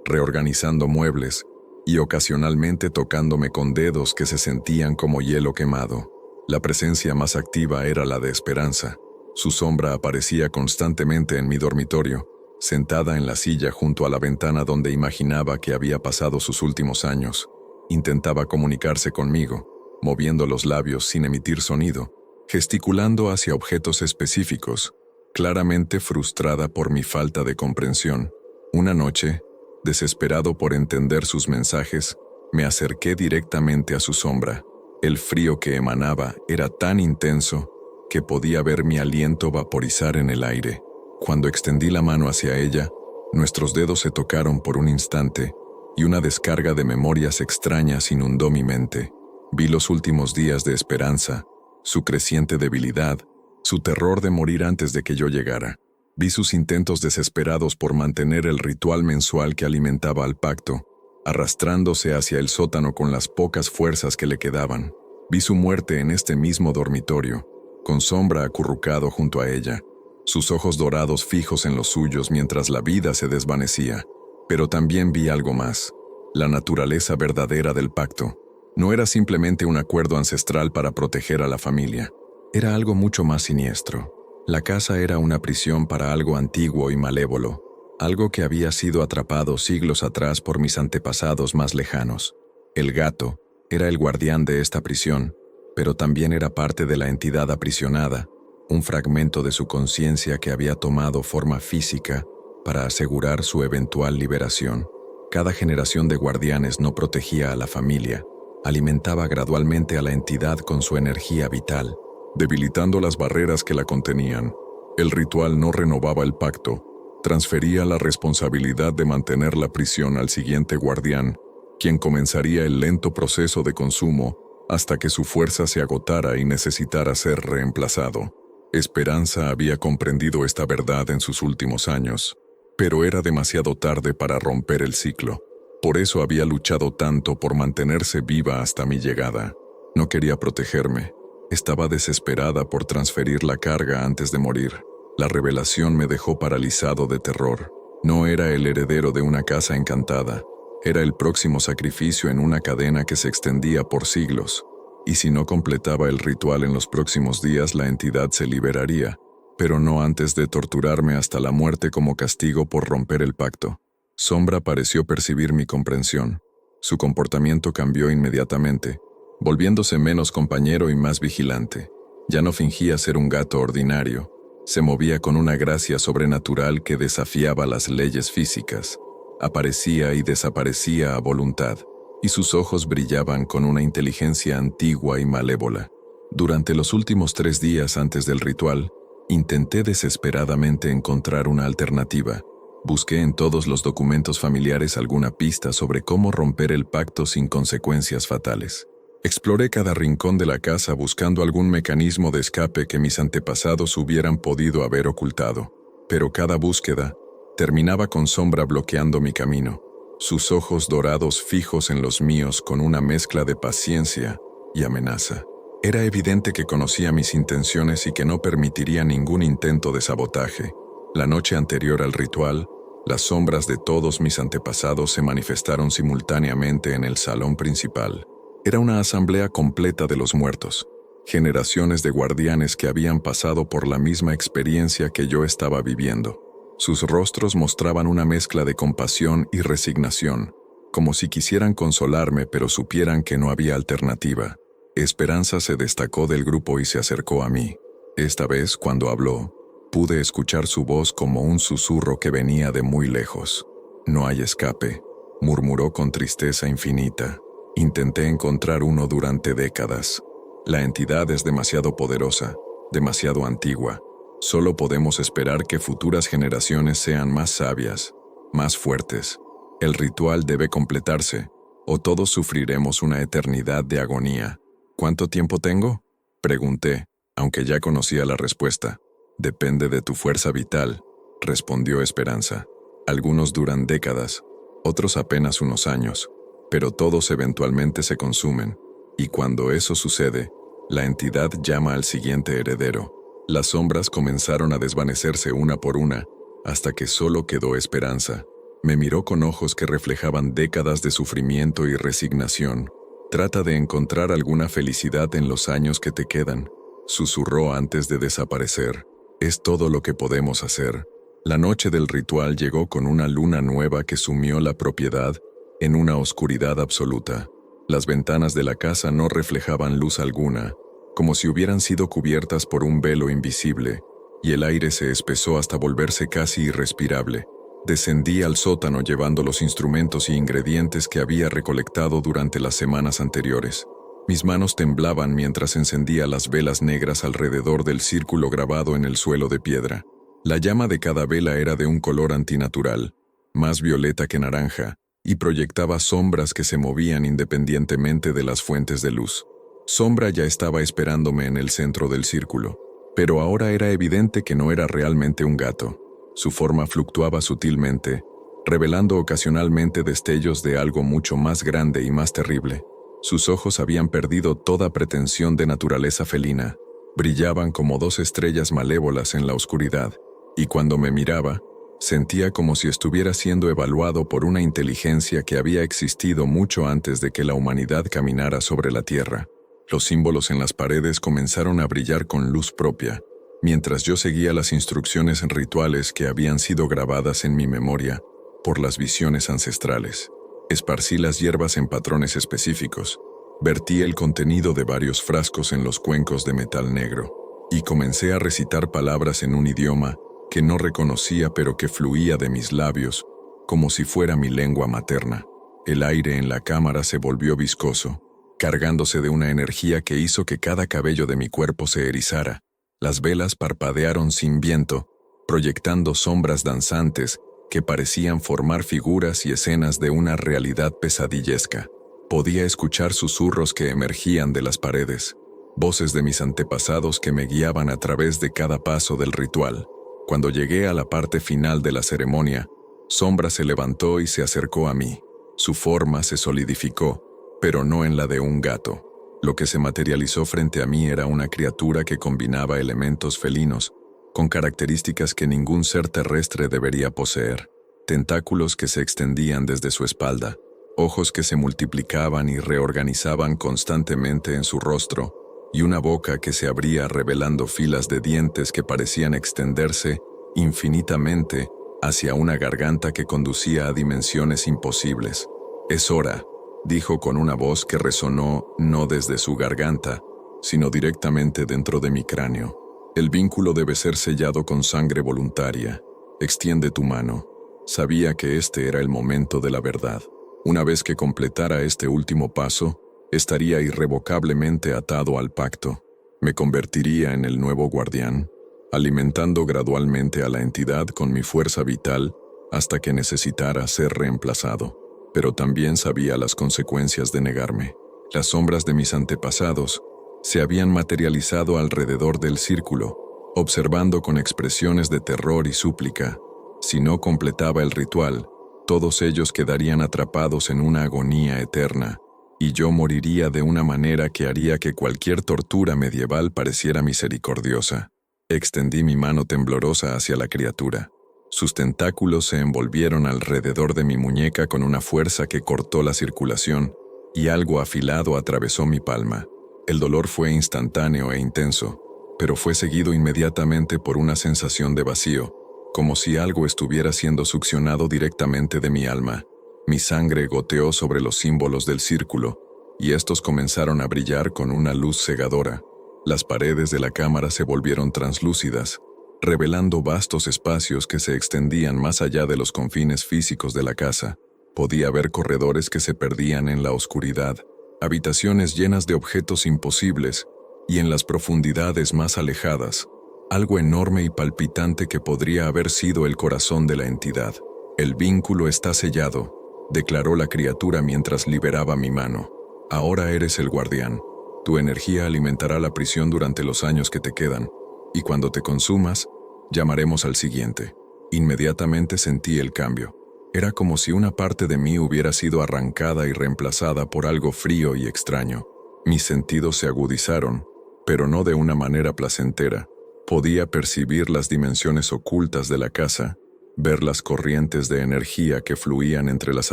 reorganizando muebles y ocasionalmente tocándome con dedos que se sentían como hielo quemado. La presencia más activa era la de Esperanza. Su sombra aparecía constantemente en mi dormitorio, sentada en la silla junto a la ventana donde imaginaba que había pasado sus últimos años. Intentaba comunicarse conmigo, moviendo los labios sin emitir sonido, gesticulando hacia objetos específicos, claramente frustrada por mi falta de comprensión. Una noche, desesperado por entender sus mensajes, me acerqué directamente a su sombra. El frío que emanaba era tan intenso que podía ver mi aliento vaporizar en el aire. Cuando extendí la mano hacia ella, nuestros dedos se tocaron por un instante y una descarga de memorias extrañas inundó mi mente. Vi los últimos días de Esperanza, su creciente debilidad, su terror de morir antes de que yo llegara. Vi sus intentos desesperados por mantener el ritual mensual que alimentaba al pacto, arrastrándose hacia el sótano con las pocas fuerzas que le quedaban. Vi su muerte en este mismo dormitorio, con Sombra acurrucado junto a ella, sus ojos dorados fijos en los suyos mientras la vida se desvanecía. Pero también vi algo más: la naturaleza verdadera del pacto. No era simplemente un acuerdo ancestral para proteger a la familia. Era algo mucho más siniestro. La casa era una prisión para algo antiguo y malévolo, algo que había sido atrapado siglos atrás por mis antepasados más lejanos. El gato era el guardián de esta prisión, pero también era parte de la entidad aprisionada, un fragmento de su conciencia que había tomado forma física para asegurar su eventual liberación. Cada generación de guardianes no protegía a la familia, alimentaba gradualmente a la entidad con su energía vital, debilitando las barreras que la contenían. El ritual no renovaba el pacto, transfería la responsabilidad de mantener la prisión al siguiente guardián, quien comenzaría el lento proceso de consumo hasta que su fuerza se agotara y necesitara ser reemplazado. Esperanza había comprendido esta verdad en sus últimos años, pero era demasiado tarde para romper el ciclo. Por eso había luchado tanto por mantenerse viva hasta mi llegada. No quería protegerme. Estaba desesperada por transferir la carga antes de morir. La revelación me dejó paralizado de terror. No era el heredero de una casa encantada. Era el próximo sacrificio en una cadena que se extendía por siglos. Y si no completaba el ritual en los próximos días, la entidad se liberaría, pero no antes de torturarme hasta la muerte como castigo por romper el pacto. Sombra pareció percibir mi comprensión. Su comportamiento cambió inmediatamente. volviéndose menos compañero y más vigilante. Ya no fingía ser un gato ordinario, se movía con una gracia sobrenatural que desafiaba las leyes físicas. Aparecía y desaparecía a voluntad, y sus ojos brillaban con una inteligencia antigua y malévola. Durante los últimos 3 días antes del ritual, intenté desesperadamente encontrar una alternativa. Busqué en todos los documentos familiares alguna pista sobre cómo romper el pacto sin consecuencias fatales. Exploré cada rincón de la casa buscando algún mecanismo de escape que mis antepasados hubieran podido haber ocultado, pero cada búsqueda terminaba con Sombra bloqueando mi camino, sus ojos dorados fijos en los míos con una mezcla de paciencia y amenaza. Era evidente que conocía mis intenciones y que no permitiría ningún intento de sabotaje. La noche anterior al ritual, las sombras de todos mis antepasados se manifestaron simultáneamente en el salón principal. Era una asamblea completa de los muertos, generaciones de guardianes que habían pasado por la misma experiencia que yo estaba viviendo. Sus rostros mostraban una mezcla de compasión y resignación, como si quisieran consolarme pero supieran que no había alternativa. Esperanza se destacó del grupo y se acercó a mí. Esta vez, cuando habló, pude escuchar su voz como un susurro que venía de muy lejos. «No hay escape», murmuró con tristeza infinita. «Intenté encontrar uno durante décadas. La entidad es demasiado poderosa, demasiado antigua. Solo podemos esperar que futuras generaciones sean más sabias, más fuertes. El ritual debe completarse, o todos sufriremos una eternidad de agonía». «¿Cuánto tiempo tengo?», pregunté, aunque ya conocía la respuesta. «Depende de tu fuerza vital», respondió Esperanza. «Algunos duran décadas, otros apenas unos años, pero todos eventualmente se consumen, y cuando eso sucede, la entidad llama al siguiente heredero». Las sombras comenzaron a desvanecerse una por una, hasta que solo quedó Esperanza. Me miró con ojos que reflejaban décadas de sufrimiento y resignación. «Trata de encontrar alguna felicidad en los años que te quedan», susurró antes de desaparecer. «Es todo lo que podemos hacer». La noche del ritual llegó con una luna nueva que sumió la propiedad en una oscuridad absoluta. Las ventanas de la casa no reflejaban luz alguna, como si hubieran sido cubiertas por un velo invisible, y el aire se espesó hasta volverse casi irrespirable. Descendí al sótano llevando los instrumentos y ingredientes que había recolectado durante las semanas anteriores. Mis manos temblaban mientras encendía las velas negras alrededor del círculo grabado en el suelo de piedra. La llama de cada vela era de un color antinatural, más violeta que naranja, y proyectaba sombras que se movían independientemente de las fuentes de luz. Sombra ya estaba esperándome en el centro del círculo, pero ahora era evidente que no era realmente un gato. Su forma fluctuaba sutilmente, revelando ocasionalmente destellos de algo mucho más grande y más terrible. Sus ojos habían perdido toda pretensión de naturaleza felina, brillaban como 2 estrellas malévolas en la oscuridad, y cuando me miraba, sentía como si estuviera siendo evaluado por una inteligencia que había existido mucho antes de que la humanidad caminara sobre la tierra. Los símbolos en las paredes comenzaron a brillar con luz propia, mientras yo seguía las instrucciones rituales que habían sido grabadas en mi memoria por las visiones ancestrales. Esparcí las hierbas en patrones específicos, vertí el contenido de varios frascos en los cuencos de metal negro, y comencé a recitar palabras en un idioma que no reconocía pero que fluía de mis labios, como si fuera mi lengua materna. El aire en la cámara se volvió viscoso, cargándose de una energía que hizo que cada cabello de mi cuerpo se erizara. Las velas parpadearon sin viento, proyectando sombras danzantes que parecían formar figuras y escenas de una realidad pesadillesca. Podía escuchar susurros que emergían de las paredes, voces de mis antepasados que me guiaban a través de cada paso del ritual. Cuando llegué a la parte final de la ceremonia, Sombra se levantó y se acercó a mí. Su forma se solidificó, pero no en la de un gato. Lo que se materializó frente a mí era una criatura que combinaba elementos felinos con características que ningún ser terrestre debería poseer. Tentáculos que se extendían desde su espalda, ojos que se multiplicaban y reorganizaban constantemente en su rostro, y una boca que se abría revelando filas de dientes que parecían extenderse infinitamente hacia una garganta que conducía a dimensiones imposibles. «Es hora», dijo con una voz que resonó no desde su garganta, sino directamente dentro de mi cráneo. El vínculo debe ser sellado con sangre voluntaria. Extiende tu mano. Sabía que este era el momento de la verdad. Una vez que completara este último paso, estaría irrevocablemente atado al pacto. Me convertiría en el nuevo guardián, alimentando gradualmente a la entidad con mi fuerza vital hasta que necesitara ser reemplazado. Pero también sabía las consecuencias de negarme. Las sombras de mis antepasados se habían materializado alrededor del círculo, observando con expresiones de terror y súplica. Si no completaba el ritual, todos ellos quedarían atrapados en una agonía eterna, y yo moriría de una manera que haría que cualquier tortura medieval pareciera misericordiosa. Extendí mi mano temblorosa hacia la criatura. Sus tentáculos se envolvieron alrededor de mi muñeca con una fuerza que cortó la circulación, y algo afilado atravesó mi palma. El dolor fue instantáneo e intenso, pero fue seguido inmediatamente por una sensación de vacío, como si algo estuviera siendo succionado directamente de mi alma. Mi sangre goteó sobre los símbolos del círculo, y estos comenzaron a brillar con una luz cegadora. Las paredes de la cámara se volvieron translúcidas, revelando vastos espacios que se extendían más allá de los confines físicos de la casa. Podía ver corredores que se perdían en la oscuridad, habitaciones llenas de objetos imposibles, y en las profundidades más alejadas, algo enorme y palpitante que podría haber sido el corazón de la entidad. El vínculo está sellado, declaró la criatura mientras liberaba mi mano. Ahora eres el guardián. Tu energía alimentará la prisión durante los años que te quedan, y cuando te consumas, llamaremos al siguiente. Inmediatamente sentí el cambio. Era como si una parte de mí hubiera sido arrancada y reemplazada por algo frío y extraño. Mis sentidos se agudizaron, pero no de una manera placentera. Podía percibir las dimensiones ocultas de la casa, ver las corrientes de energía que fluían entre las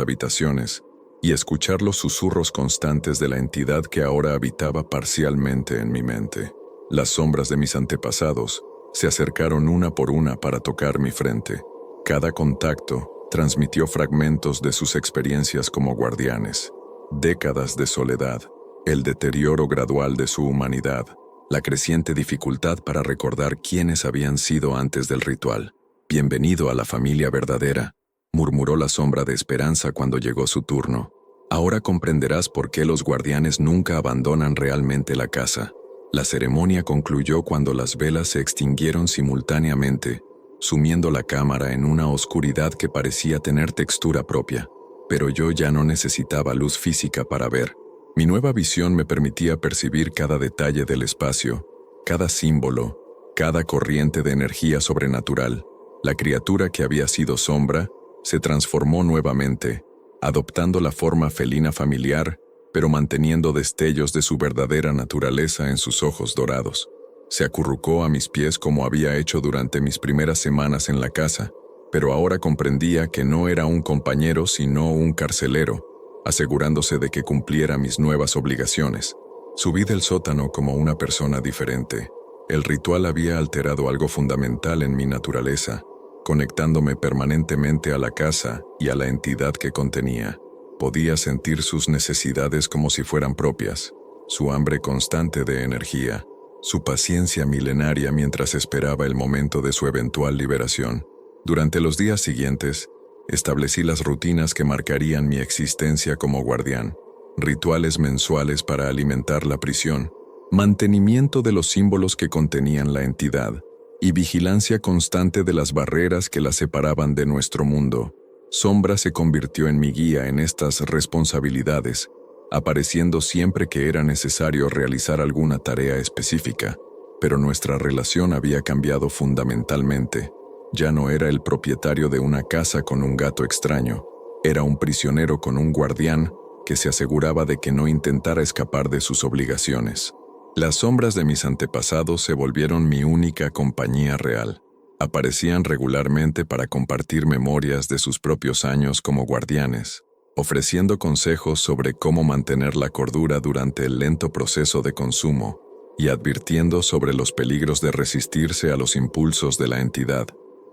habitaciones y escuchar los susurros constantes de la entidad que ahora habitaba parcialmente en mi mente. Las sombras de mis antepasados se acercaron una por una para tocar mi frente. Cada contacto transmitió fragmentos de sus experiencias como guardianes. Décadas de soledad, el deterioro gradual de su humanidad, la creciente dificultad para recordar quiénes habían sido antes del ritual. «Bienvenido a la familia verdadera», murmuró la sombra de esperanza cuando llegó su turno. «Ahora comprenderás por qué los guardianes nunca abandonan realmente la casa». La ceremonia concluyó cuando las velas se extinguieron simultáneamente, sumiendo la cámara en una oscuridad que parecía tener textura propia. Pero yo ya no necesitaba luz física para ver. Mi nueva visión me permitía percibir cada detalle del espacio, cada símbolo, cada corriente de energía sobrenatural. La criatura que había sido sombra se transformó nuevamente, adoptando la forma felina familiar, pero manteniendo destellos de su verdadera naturaleza en sus ojos dorados. Se acurrucó a mis pies como había hecho durante mis primeras semanas en la casa, pero ahora comprendía que no era un compañero sino un carcelero, asegurándose de que cumpliera mis nuevas obligaciones. Subí del sótano como una persona diferente. El ritual había alterado algo fundamental en mi naturaleza, conectándome permanentemente a la casa y a la entidad que contenía. Podía sentir sus necesidades como si fueran propias, su hambre constante de energía, su paciencia milenaria mientras esperaba el momento de su eventual liberación. Durante los días siguientes, establecí las rutinas que marcarían mi existencia como guardián, rituales mensuales para alimentar la prisión, mantenimiento de los símbolos que contenían la entidad y vigilancia constante de las barreras que la separaban de nuestro mundo. Sombra se convirtió en mi guía en estas responsabilidades, apareciendo siempre que era necesario realizar alguna tarea específica, pero nuestra relación había cambiado fundamentalmente. Ya no era el propietario de una casa con un gato extraño, era un prisionero con un guardián que se aseguraba de que no intentara escapar de sus obligaciones. Las sombras de mis antepasados se volvieron mi única compañía real. Aparecían regularmente para compartir memorias de sus propios años como guardianes, ofreciendo consejos sobre cómo mantener la cordura durante el lento proceso de consumo y advirtiendo sobre los peligros de resistirse a los impulsos de la entidad.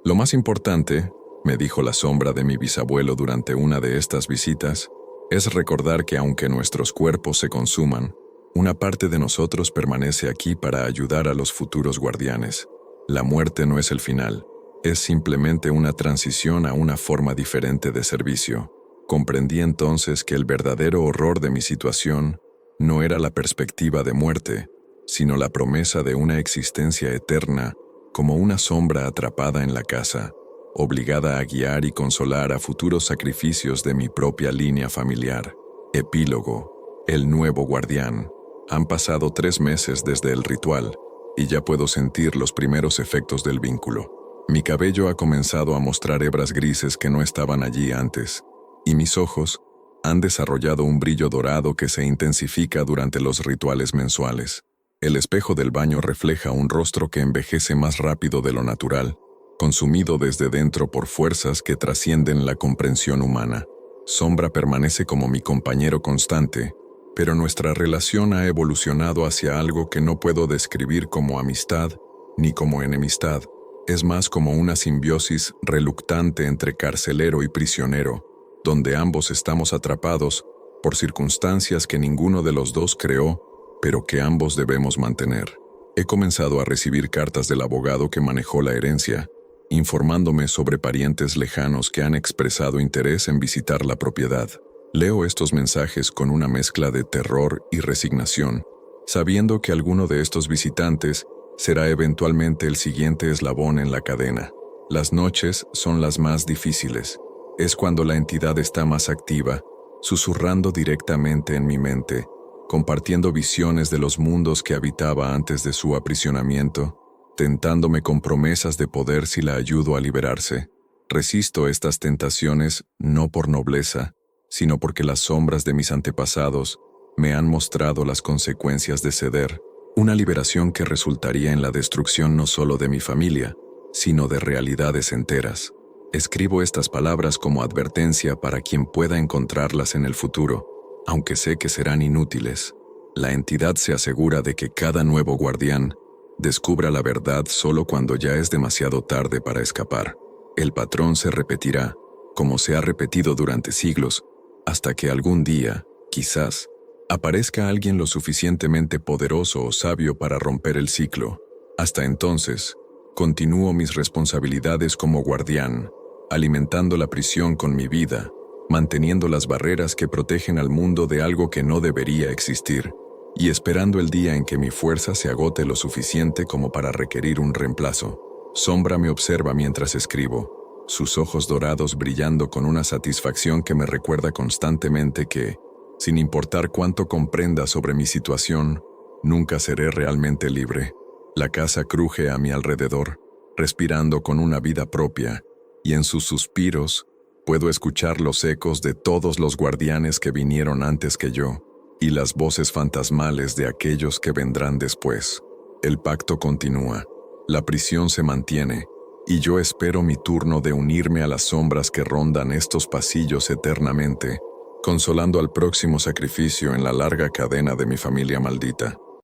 Lo más importante, me dijo la sombra de mi bisabuelo durante una de estas visitas, Es recordar que aunque nuestros cuerpos se consuman, una parte de nosotros permanece aquí para ayudar a los futuros guardianes. La muerte no es el final, es simplemente una transición a una forma diferente de servicio. Comprendí entonces que el verdadero horror de mi situación no era la perspectiva de muerte, sino la promesa de una existencia eterna como una sombra atrapada en la casa, obligada a guiar y consolar a futuros sacrificios de mi propia línea familiar. Epílogo. El nuevo guardián. Han pasado 3 meses desde el ritual, y ya puedo sentir los primeros efectos del vínculo. Mi cabello ha comenzado a mostrar hebras grises que no estaban allí antes, y mis ojos han desarrollado un brillo dorado que se intensifica durante los rituales mensuales. El espejo del baño refleja un rostro que envejece más rápido de lo natural, consumido desde dentro por fuerzas que trascienden la comprensión humana. Sombra permanece como mi compañero constante, pero nuestra relación ha evolucionado hacia algo que no puedo describir como amistad ni como enemistad. Es más como una simbiosis reluctante entre carcelero y prisionero, donde ambos estamos atrapados por circunstancias que ninguno de los dos creó, pero que ambos debemos mantener. He comenzado a recibir cartas del abogado que manejó la herencia, informándome sobre parientes lejanos que han expresado interés en visitar la propiedad. Leo estos mensajes con una mezcla de terror y resignación, sabiendo que alguno de estos visitantes será eventualmente el siguiente eslabón en la cadena. Las noches son las más difíciles. Es cuando la entidad está más activa, susurrando directamente en mi mente, compartiendo visiones de los mundos que habitaba antes de su aprisionamiento, tentándome con promesas de poder si la ayudo a liberarse. Resisto estas tentaciones no por nobleza, sino porque las sombras de mis antepasados me han mostrado las consecuencias de ceder, una liberación que resultaría en la destrucción no solo de mi familia, sino de realidades enteras. Escribo estas palabras como advertencia para quien pueda encontrarlas en el futuro, aunque sé que serán inútiles. La entidad se asegura de que cada nuevo guardián descubra la verdad solo cuando ya es demasiado tarde para escapar. El patrón se repetirá, como se ha repetido durante siglos, hasta que algún día, quizás, aparezca alguien lo suficientemente poderoso o sabio para romper el ciclo. Hasta entonces, continúo mis responsabilidades como guardián, alimentando la prisión con mi vida, manteniendo las barreras que protegen al mundo de algo que no debería existir, y esperando el día en que mi fuerza se agote lo suficiente como para requerir un reemplazo. Sombra me observa mientras escribo, sus ojos dorados brillando con una satisfacción que me recuerda constantemente que, sin importar cuánto comprenda sobre mi situación, nunca seré realmente libre. La casa cruje a mi alrededor, respirando con una vida propia, y en sus suspiros puedo escuchar los ecos de todos los guardianes que vinieron antes que yo, y las voces fantasmales de aquellos que vendrán después. El pacto continúa, la prisión se mantiene, y yo espero mi turno de unirme a las sombras que rondan estos pasillos eternamente, consolando al próximo sacrificio en la larga cadena de mi familia maldita.